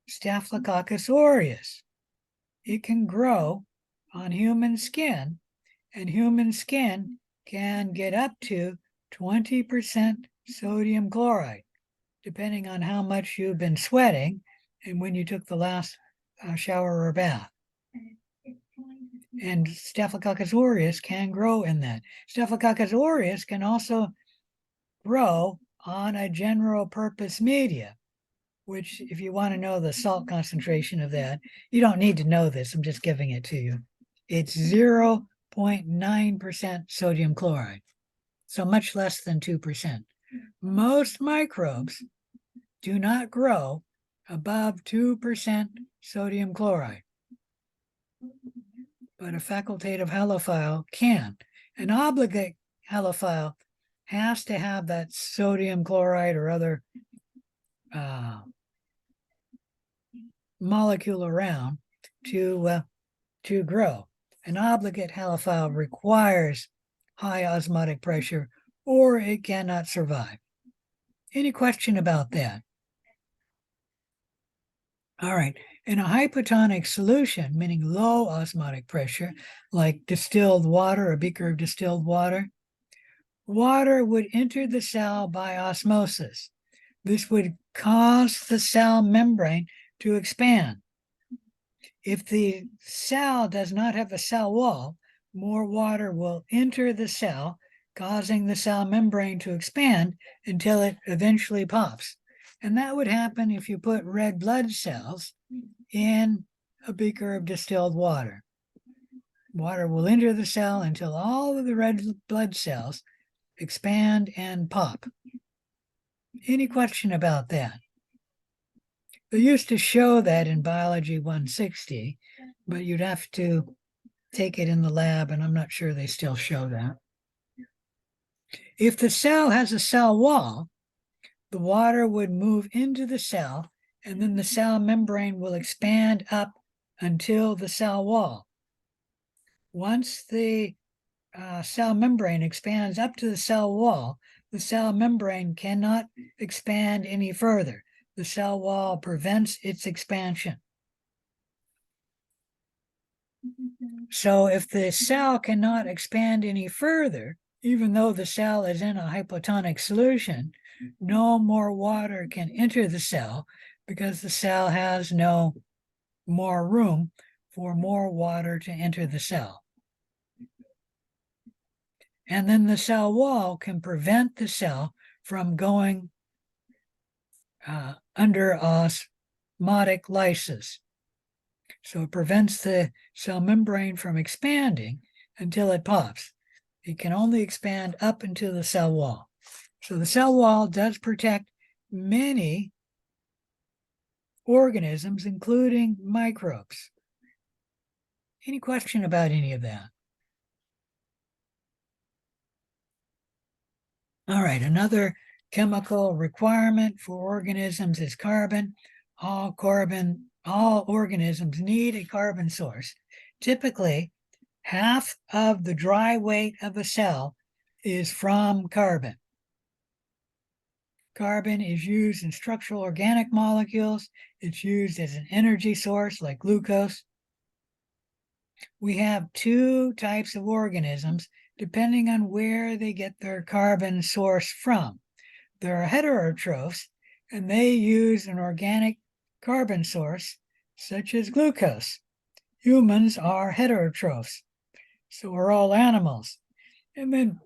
Staphylococcus aureus. It can grow on human skin, and human skin can get up to 20% sodium chloride, depending on how much you've been sweating and when you took the last shower or bath. And Staphylococcus aureus can grow in that. Staphylococcus aureus can also grow on a general purpose media, which, if you want to know the salt concentration of that, you don't need to know this. I'm just giving it to you. It's 0.9% sodium chloride, so much less than 2%. Most microbes do not grow above 2% sodium chloride. but a facultative halophile can. An obligate halophile has to have that sodium chloride or other molecule around to grow. An obligate halophile requires high osmotic pressure or it cannot survive. Any question about that? All right. In a hypotonic solution, meaning low osmotic pressure, like distilled water, a beaker of distilled water, water would enter the cell by osmosis. This would cause the cell membrane to expand. If the cell does not have a cell wall, more water will enter the cell, causing the cell membrane to expand until it eventually pops. And that would happen if you put red blood cells in a beaker of distilled water. Water will enter the cell until all of the red blood cells expand and pop. Any question about that? They used to show that in Biology 160, but you'd have to take it in the lab, and I'm not sure they still show that. If the cell has a cell wall, the water would move into the cell, and then the cell membrane will expand up until the cell wall. Once the cell membrane expands up to the cell wall, the cell membrane cannot expand any further. The cell wall prevents its expansion. So if the cell cannot expand any further, even though the cell is in a hypotonic solution, no more water can enter the cell because the cell has no more room for more water to enter the cell. And then the cell wall can prevent the cell from going under osmotic lysis. So it prevents the cell membrane from expanding until it pops. It can only expand up into the cell wall. So the cell wall does protect many organisms, including microbes. Any question about any of that? All right, another chemical requirement for organisms is carbon. All organisms need a carbon source. Typically, half of the dry weight of a cell is from carbon. Carbon is used in structural organic molecules. It's used as an energy source like glucose. We have two types of organisms depending on where they get their carbon source from. There are heterotrophs, and they use an organic carbon source, such as glucose. Humans are heterotrophs, so we're all animals. And then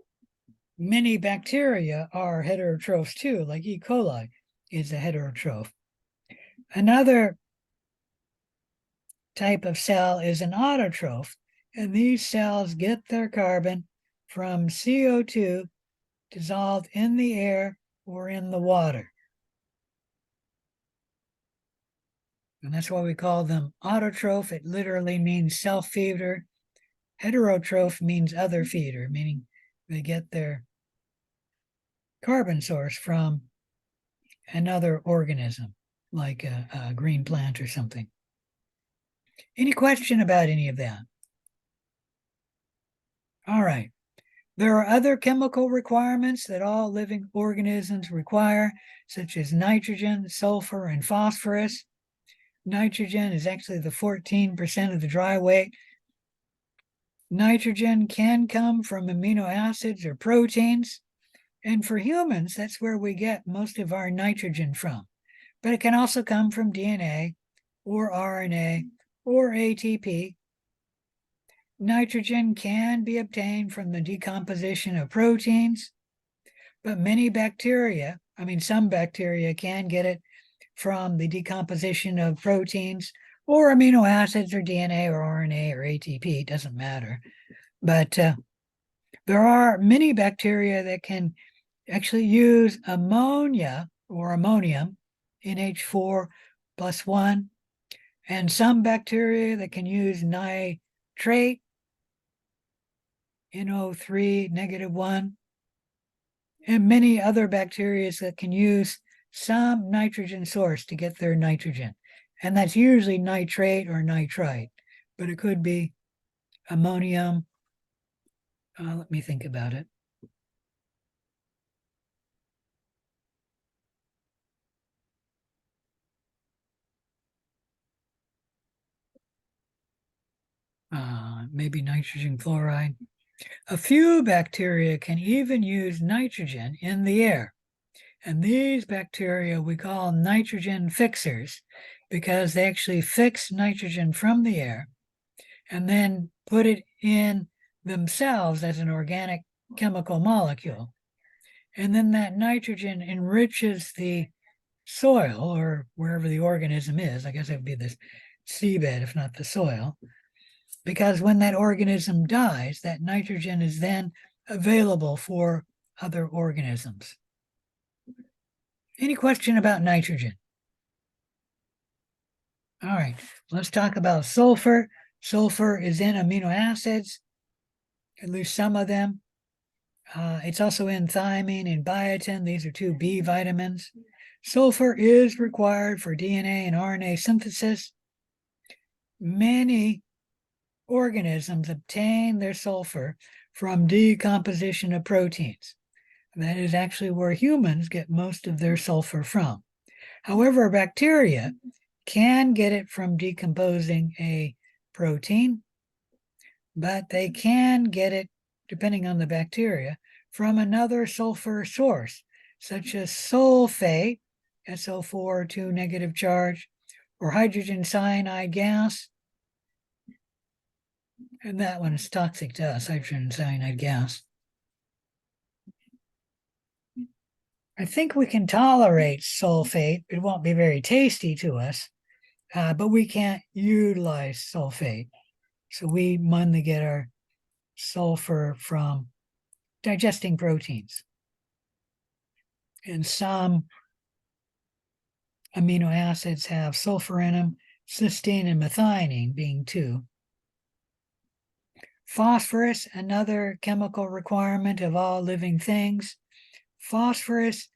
many bacteria are heterotrophs too, like E. coli is a heterotroph. Another type of cell is an autotroph, and these cells get their carbon from CO2 dissolved in the air or in the water. And that's why we call them autotroph. It literally means self-feeder. Heterotroph means other feeder, meaning they get their carbon source from another organism, like a green plant or something. Any question about any of that? All right. There are other chemical requirements that all living organisms require, such as nitrogen, sulfur, and phosphorus. Nitrogen is actually the 14% of the dry weight. Nitrogen can come from amino acids or proteins. And for humans, that's where we get most of our nitrogen from. But it can also come from DNA or RNA or ATP. Nitrogen can be obtained from the decomposition of proteins, but some bacteria can get it from the decomposition of proteins or amino acids or DNA or RNA or ATP, it doesn't matter. But there are many bacteria that can actually use ammonia or ammonium, NH4 plus 1, and some bacteria that can use nitrate NO3 -1, and many other bacteria that can use some nitrogen source to get their nitrogen. And that's usually nitrate or nitrite, but it could be ammonium. Let me think about it. Maybe nitrogen chloride. A few bacteria can even use nitrogen in the air. And these bacteria we call nitrogen fixers because they actually fix nitrogen from the air and then put it in themselves as an organic chemical molecule. And then that nitrogen enriches the soil or wherever the organism is. I guess it would be the seabed, if not the soil. Because when that organism dies, that nitrogen is then available for other organisms. Any question about nitrogen? All right, let's talk about sulfur. Sulfur is in amino acids, at least some of them. It's also in thiamine and biotin. These are two B vitamins. Sulfur is required for DNA and RNA synthesis. Many organisms obtain their sulfur from decomposition of proteins. That is actually where humans get most of their sulfur from. However, bacteria can get it from decomposing a protein, but they can get it, depending on the bacteria, from another sulfur source, such as sulfate, SO4, 2 negative charge, or hydrogen cyanide gas. And that one is toxic to us, hydrogen cyanide gas. I think we can tolerate sulfate. It won't be very tasty to us, but we can't utilize sulfate. So we mainly get our sulfur from digesting proteins. And some amino acids have sulfur in them, cysteine and methionine being two. Phosphorus, another chemical requirement of all living things. Phosphorus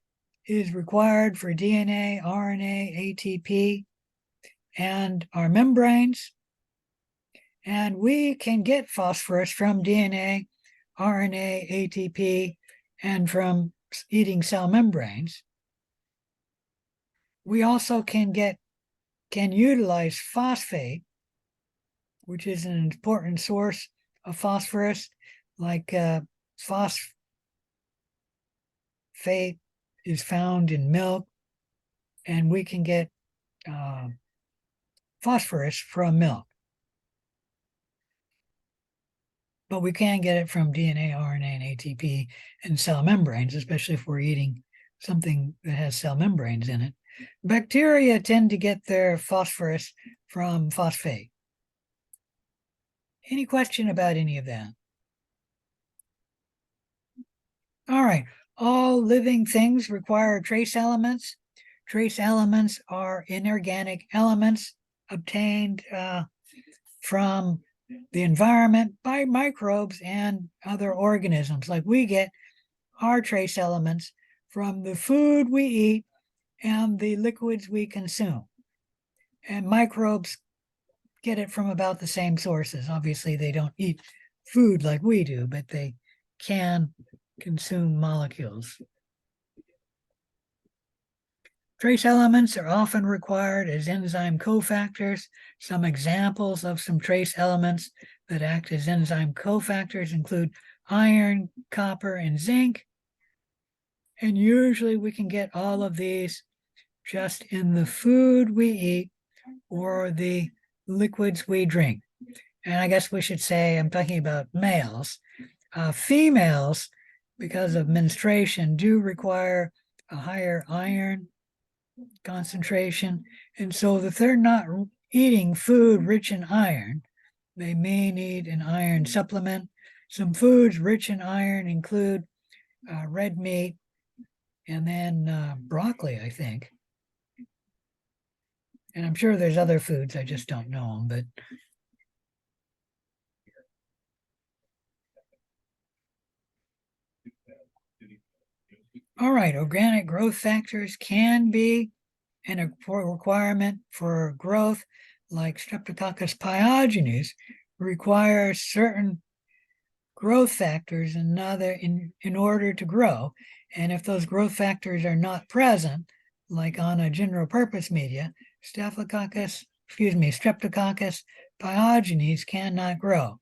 is required for DNA, RNA, ATP, and our membranes. And we can get phosphorus from DNA, RNA, ATP, and from eating cell membranes. We also can utilize phosphate, which is an important source of phosphorus, like phosphate is found in milk, and we can get phosphorus from milk. But we can get it from DNA, RNA, and ATP and cell membranes, especially if we're eating something that has cell membranes in it. Bacteria tend to get their phosphorus from phosphate. Any question about any of that? All right. All living things require trace elements. Trace elements are inorganic elements obtained from the environment by microbes and other organisms. Like we get our trace elements from the food we eat and the liquids we consume. And microbes get it from about the same sources. Obviously, they don't eat food like we do, but they can consume molecules. Trace elements are often required as enzyme cofactors. Some examples of some trace elements that act as enzyme cofactors include iron, copper, and zinc. And usually we can get all of these just in the food we eat or the liquids we drink. And I guess we should say, I'm talking about males. Females, because of menstruation, do require a higher iron concentration. And so if they're not eating food rich in iron, they may need an iron supplement. Some foods rich in iron include red meat and then broccoli, I think. And I'm sure there's other foods, I just don't know them, but All right, organic growth factors can be a requirement for growth, like Streptococcus pyogenes requires certain growth factors in order to grow. And if those growth factors are not present, like on a general purpose media, Streptococcus pyogenes cannot grow.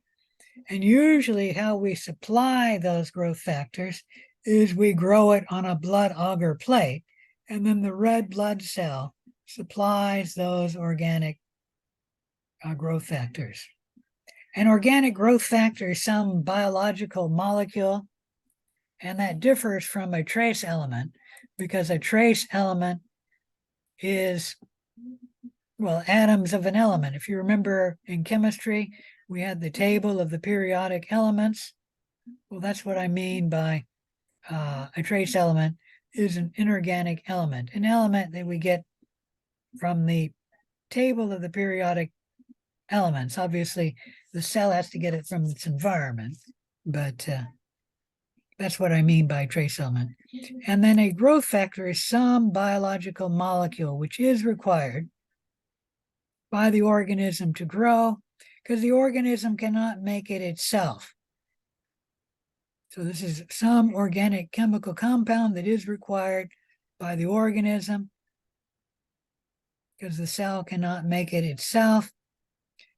And usually how we supply those growth factors is we grow it on a blood agar plate, and then the red blood cell supplies those organic growth factors. An organic growth factor is some biological molecule, and that differs from a trace element because a trace element is, well, atoms of an element. If you remember in chemistry, we had the table of the periodic elements. Well, that's what I mean by a trace element is an inorganic element, an element that we get from the table of the periodic elements. Obviously, the cell has to get it from its environment, but that's what I mean by trace element. And then a growth factor is some biological molecule which is required by the organism to grow because the organism cannot make it itself. So this is some organic chemical compound that is required by the organism because the cell cannot make it itself.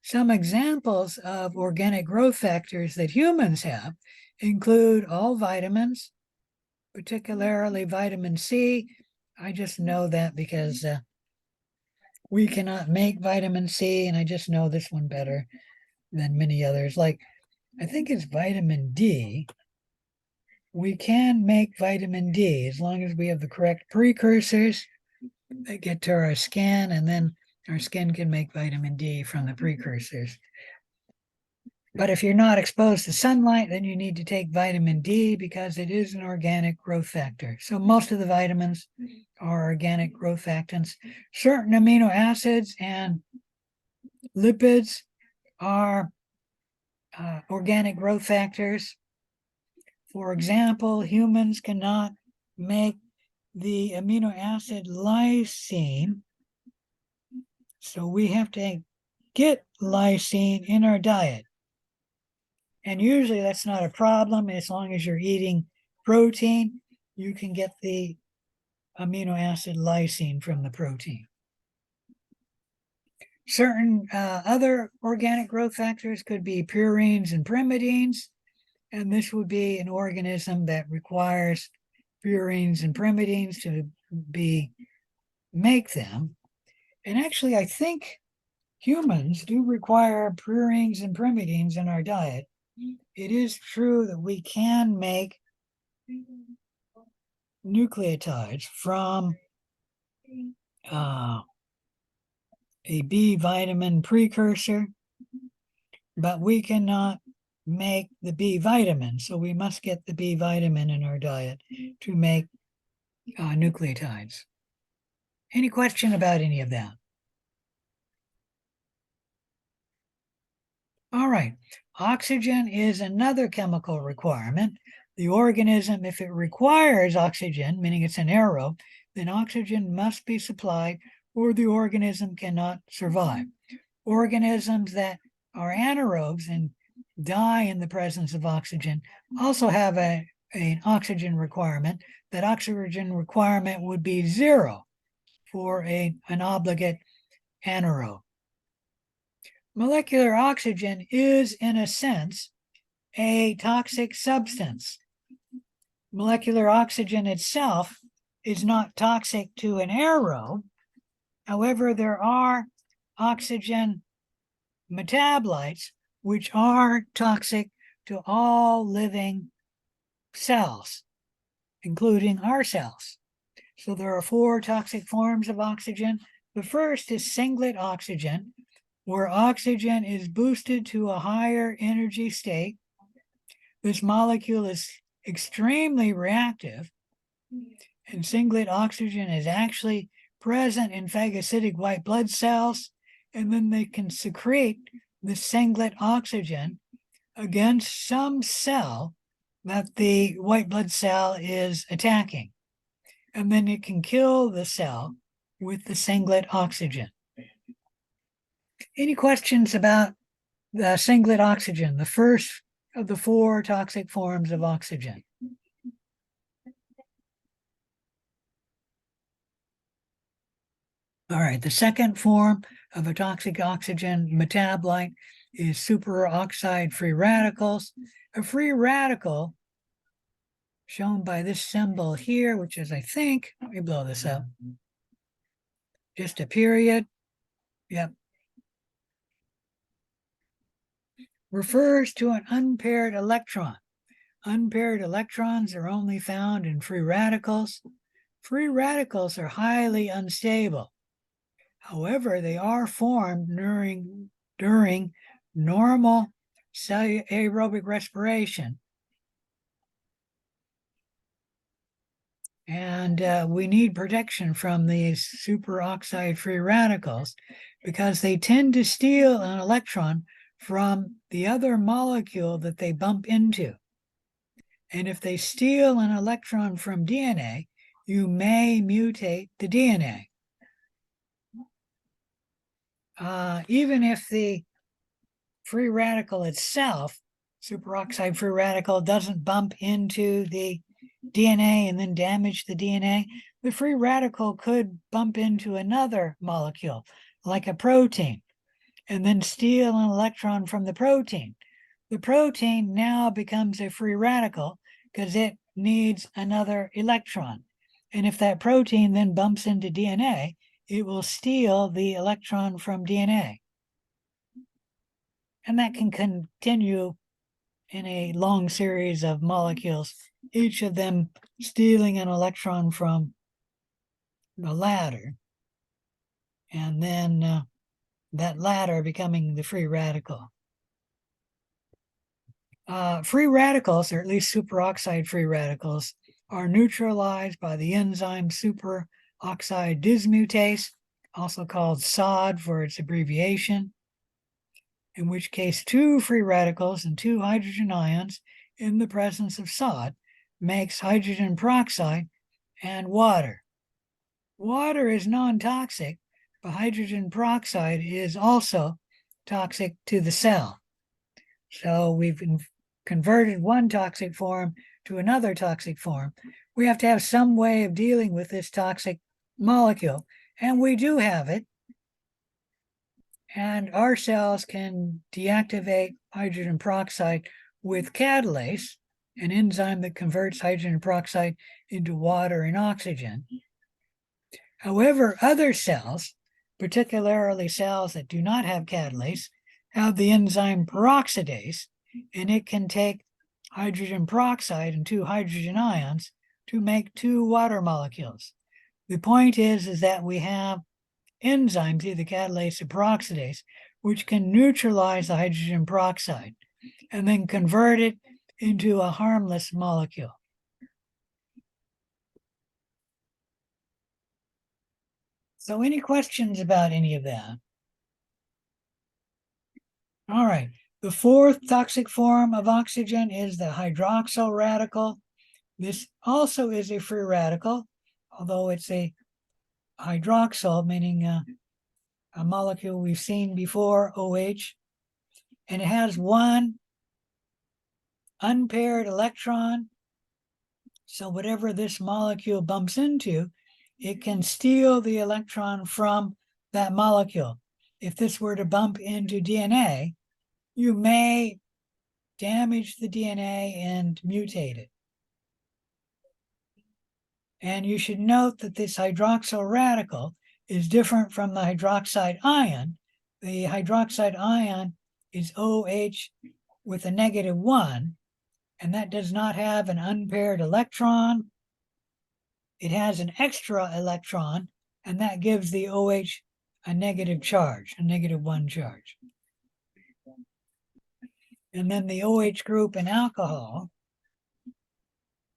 Some examples of organic growth factors that humans have include all vitamins, particularly vitamin C. I just know that because we cannot make vitamin C, and I just know this one better than many others. Like, I think it's vitamin D. We can make vitamin D as long as we have the correct precursors that get to our skin, and then our skin can make vitamin D from the precursors. But if you're not exposed to sunlight, then you need to take vitamin D because it is an organic growth factor. So most of the vitamins are organic growth factors. Certain amino acids and lipids are organic growth factors. For example, humans cannot make the amino acid lysine, so we have to get lysine in our diet. And usually that's not a problem. As long as you're eating protein, you can get the amino acid lysine from the protein. Certain other organic growth factors could be purines and pyrimidines, and this would be an organism that requires purines and pyrimidines to make them. And actually, I think humans do require purines and pyrimidines in our diet. It is true that we can make nucleotides from a B vitamin precursor, but we cannot make the B vitamin. So we must get the B vitamin in our diet to make nucleotides. Any question about any of that? All right. Oxygen is another chemical requirement. The organism, if it requires oxygen, meaning it's an aerobe, then oxygen must be supplied or the organism cannot survive. Organisms that are anaerobes and die in the presence of oxygen also have an oxygen requirement. That oxygen requirement would be 0 for an obligate anaerobe. Molecular oxygen is, in a sense, a toxic substance. Molecular oxygen itself is not toxic to an aerobe. However, there are oxygen metabolites which are toxic to all living cells, including our cells. So there are 4 toxic forms of oxygen. The first is singlet oxygen, where oxygen is boosted to a higher energy state. This molecule is extremely reactive, and singlet oxygen is actually present in phagocytic white blood cells, and then they can secrete the singlet oxygen against some cell that the white blood cell is attacking. And then it can kill the cell with the singlet oxygen. Any questions about the singlet oxygen, the first of the 4 toxic forms of oxygen? All right, the second form of a toxic oxygen metabolite is superoxide free radicals. A free radical, shown by this symbol here, which is, I think, let me blow this up, just a period, yep, refers to an unpaired electron. Unpaired electrons are only found in free radicals. Free radicals are highly unstable. However, they are formed during normal cellular aerobic respiration. And we need protection from these superoxide free radicals because they tend to steal an electron from the other molecule that they bump into. And if they steal an electron from DNA, you may mutate the DNA. Even if the free radical itself, superoxide free radical, doesn't bump into the DNA and then damage the DNA, the free radical could bump into another molecule, like a protein, and then steal an electron from the protein. The protein now becomes a free radical because it needs another electron. And if that protein then bumps into DNA, it will steal the electron from DNA. And that can continue in a long series of molecules, each of them stealing an electron from the latter, and then that latter becoming the free radical. Free radicals, or at least superoxide free radicals, are neutralized by the enzyme superoxide dismutase, also called SOD for its abbreviation, in which case 2 free radicals and 2 hydrogen ions in the presence of SOD makes hydrogen peroxide and water. Water is non-toxic, but hydrogen peroxide is also toxic to the cell. So we've converted one toxic form to another toxic form. We have to have some way of dealing with this toxic molecule, and we do have it. And our cells can deactivate hydrogen peroxide with catalase, an enzyme that converts hydrogen peroxide into water and oxygen. However, other cells, particularly cells that do not have catalase, have the enzyme peroxidase, and it can take hydrogen peroxide and 2 hydrogen ions to make 2 water molecules. The point is that we have enzymes, either catalase or peroxidase, which can neutralize the hydrogen peroxide and then convert it into a harmless molecule. So any questions about any of that? All right. The 4th toxic form of oxygen is the hydroxyl radical. This also is a free radical, although it's a hydroxyl, meaning a molecule we've seen before, OH, and it has 1 unpaired electron. So whatever this molecule bumps into, it can steal the electron from that molecule. If this were to bump into DNA, you may damage the DNA and mutate it. And you should note that this hydroxyl radical is different from the hydroxide ion. The hydroxide ion is OH with a -1, and that does not have an unpaired electron. It has an extra electron, and that gives the OH a negative charge, a -1 charge. And then the OH group in alcohol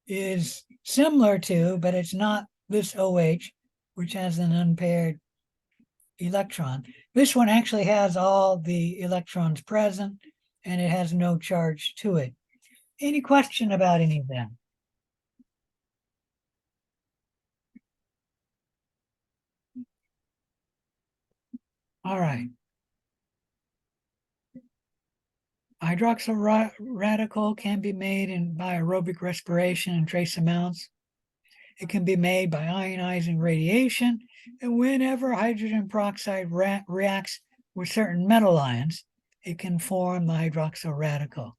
is similar to, but it's not this OH, which has an unpaired electron. This one actually has all the electrons present, and it has no charge to it. Any question about any of them? All right. Hydroxyl radical can be made by aerobic respiration in trace amounts. It can be made by ionizing radiation, and whenever hydrogen peroxide reacts with certain metal ions, it can form the hydroxyl radical.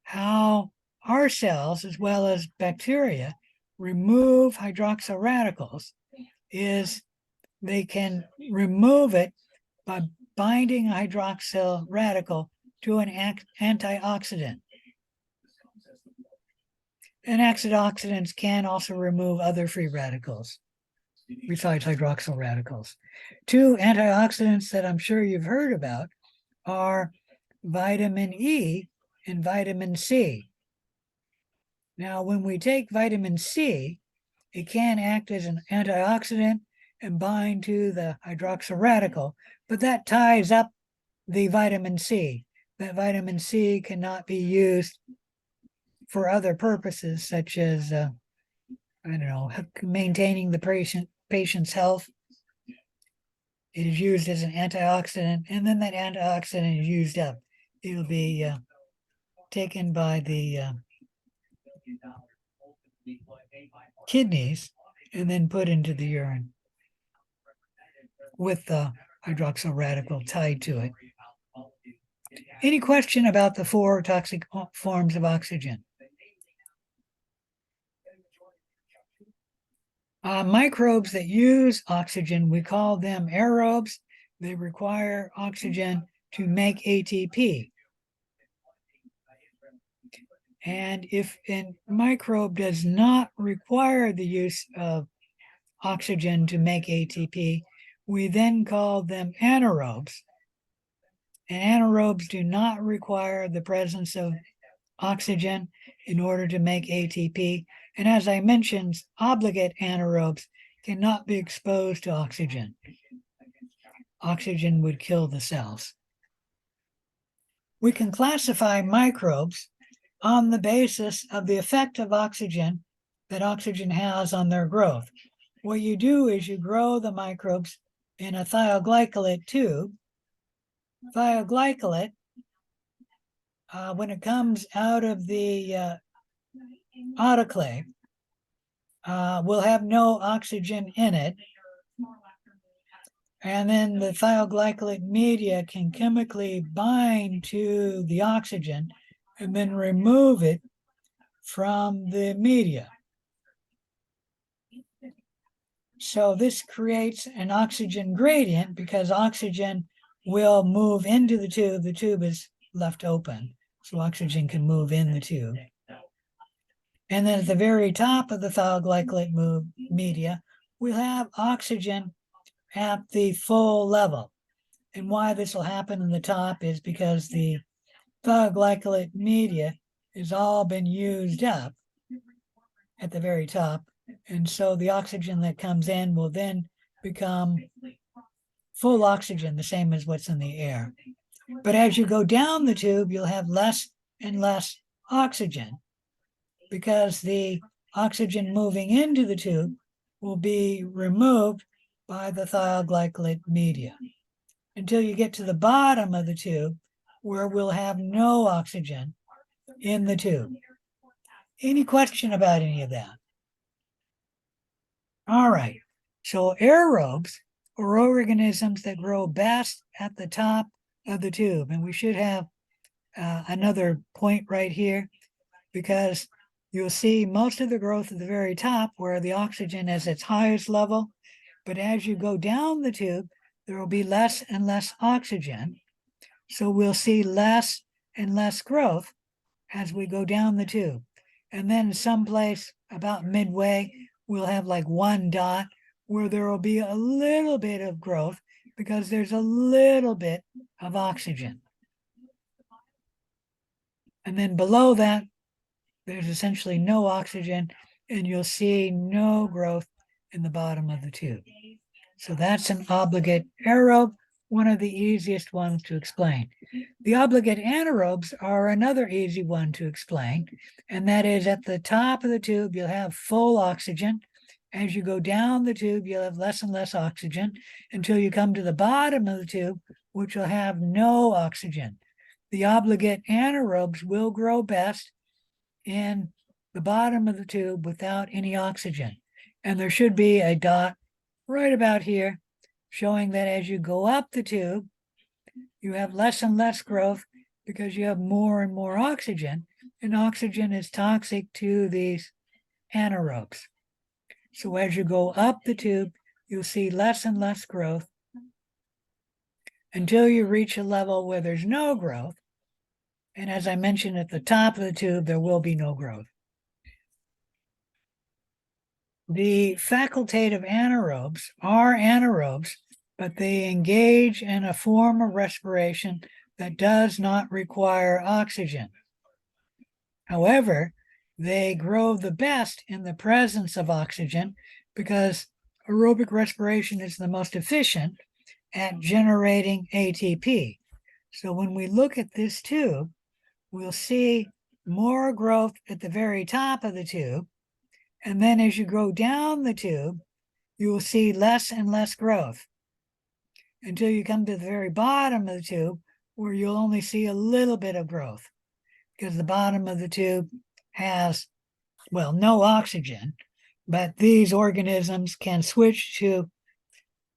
How our cells, as well as bacteria, remove hydroxyl radicals is they can remove it by binding a hydroxyl radical to an antioxidant. And antioxidants can also remove other free radicals besides hydroxyl radicals. Two antioxidants that I'm sure you've heard about are vitamin E and vitamin C. Now, when we take vitamin C, it can act as an antioxidant and bind to the hydroxyl radical, but that ties up the vitamin C. That vitamin C cannot be used for other purposes, such as, maintaining the patient's health. It is used as an antioxidant, and then that antioxidant is used up. It'll be taken by the kidneys and then put into the urine with the hydroxyl radical tied to it. Any question about the 4 toxic forms of oxygen? Microbes that use oxygen, we call them aerobes. They require oxygen to make ATP. And if a microbe does not require the use of oxygen to make ATP, we then call them anaerobes. And anaerobes do not require the presence of oxygen in order to make ATP. And as I mentioned, obligate anaerobes cannot be exposed to oxygen. Oxygen would kill the cells. We can classify microbes on the basis of the effect of oxygen that oxygen has on their growth. What you do is you grow the microbes in a thioglycolate tube. Thioglycolate, when it comes out of the autoclave, will have no oxygen in it. And then the thioglycolate media can chemically bind to the oxygen and then remove it from the media. So this creates an oxygen gradient because oxygen will move into the tube. The tube is left open, so oxygen can move in the tube. And then at the very top of the thioglycolate media, we'll have oxygen at the full level. And why this will happen in the top is because the thioglycolate media has all been used up at the very top. And so the oxygen that comes in will then become full oxygen, the same as what's in the air. But as you go down the tube, you'll have less and less oxygen because the oxygen moving into the tube will be removed by the thioglycolate media until you get to the bottom of the tube where we'll have no oxygen in the tube. Any question about any of that? All right, so aerobes are organisms that grow best at the top of the tube. And we should have another point right here because you'll see most of the growth at the very top where the oxygen is its highest level. But as you go down the tube, there will be less and less oxygen. So we'll see less and less growth as we go down the tube. And then someplace about midway, we'll have like one dot where there will be a little bit of growth because there's a little bit of oxygen. And then below that, there's essentially no oxygen and you'll see no growth in the bottom of the tube. So that's an obligate aerobe one of the easiest ones to explain. The obligate anaerobes are another easy one to explain, and that is at the top of the tube, you'll have full oxygen. As you go down the tube, you'll have less and less oxygen until you come to the bottom of the tube, which will have no oxygen. The obligate anaerobes will grow best in the bottom of the tube without any oxygen. And there should be a dot right about here showing that as you go up the tube, you have less and less growth because you have more and more oxygen, and oxygen is toxic to these anaerobes. So as you go up the tube, you'll see less and less growth until you reach a level where there's no growth. And as I mentioned, at the top of the tube, there will be no growth. The facultative anaerobes are anaerobes, but they engage in a form of respiration that does not require oxygen. However, they grow the best in the presence of oxygen because aerobic respiration is the most efficient at generating ATP. So when we look at this tube, we'll see more growth at the very top of the tube. And then as you go down the tube, you will see less and less growth until you come to the very bottom of the tube where you'll only see a little bit of growth because the bottom of the tube has, well, no oxygen, but these organisms can switch to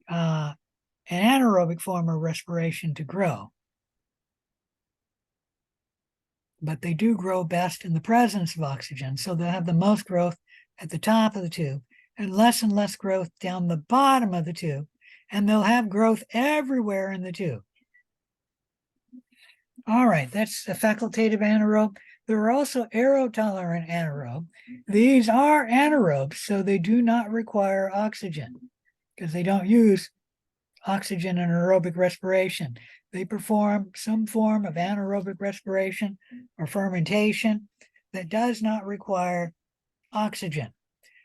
an anaerobic form of respiration to grow. But they do grow best in the presence of oxygen, so they'll have the most growth at the top of the tube and less growth down the bottom of the tube, and they'll have growth everywhere in the tube. All right, that's a facultative anaerobe. There are also aerotolerant anaerobe. These are anaerobes, so they do not require oxygen because they don't use oxygen in aerobic respiration. They perform some form of anaerobic respiration or fermentation that does not require oxygen.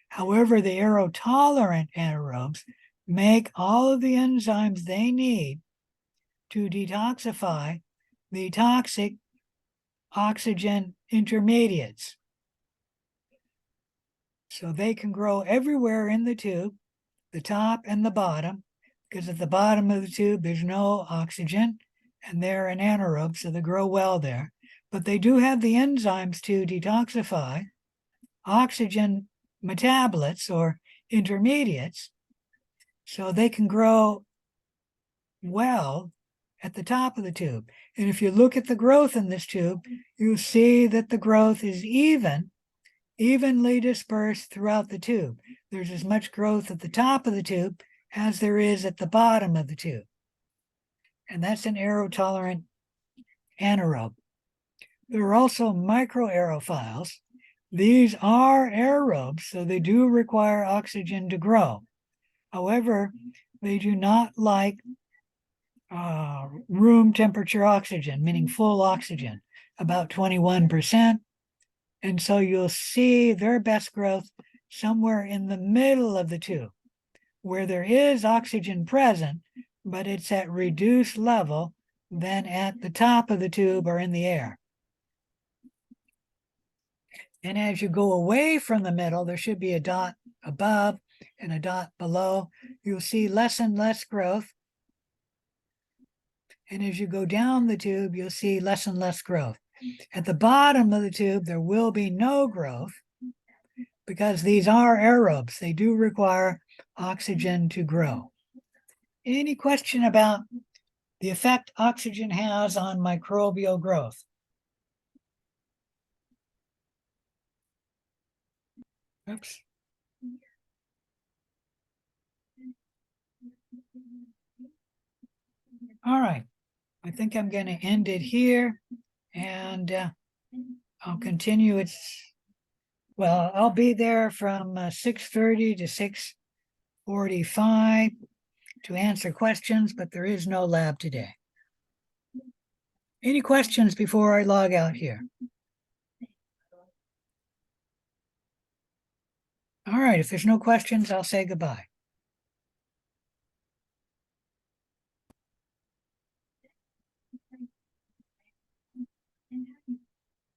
However, the aerotolerant anaerobes make all of the enzymes they need to detoxify the toxic oxygen intermediates. So they can grow everywhere in the tube, the top and the bottom, because at the bottom of the tube, there's no oxygen, and they're an anaerobe, so they grow well there. But they do have the enzymes to detoxify oxygen metabolites or intermediates, so they can grow well at the top of the tube. And if you look at the growth in this tube, you see that the growth is evenly dispersed throughout the tube. There's as much growth at the top of the tube as there is at the bottom of the tube. And that's an aerotolerant anaerobe. There are also microaerophiles. These are aerobes, so they do require oxygen to grow. However, they do not like room temperature oxygen, meaning full oxygen, about 21%. And so you'll see their best growth somewhere in the middle of the tube, where there is oxygen present, but it's at reduced level than at the top of the tube or in the air. And as you go away from the middle, there should be a dot above and a dot below. You'll see less and less growth. And as you go down the tube, you'll see less and less growth. At the bottom of the tube, there will be no growth because these are aerobes. They do require oxygen to grow. Any question about the effect oxygen has on microbial growth? Oops. All right. I think I'm going to end it here, and I'll continue. I'll be there from 6:30 to 6:45 to answer questions, but there is no lab today. Any questions before I log out here? All right, if there's no questions, I'll say goodbye.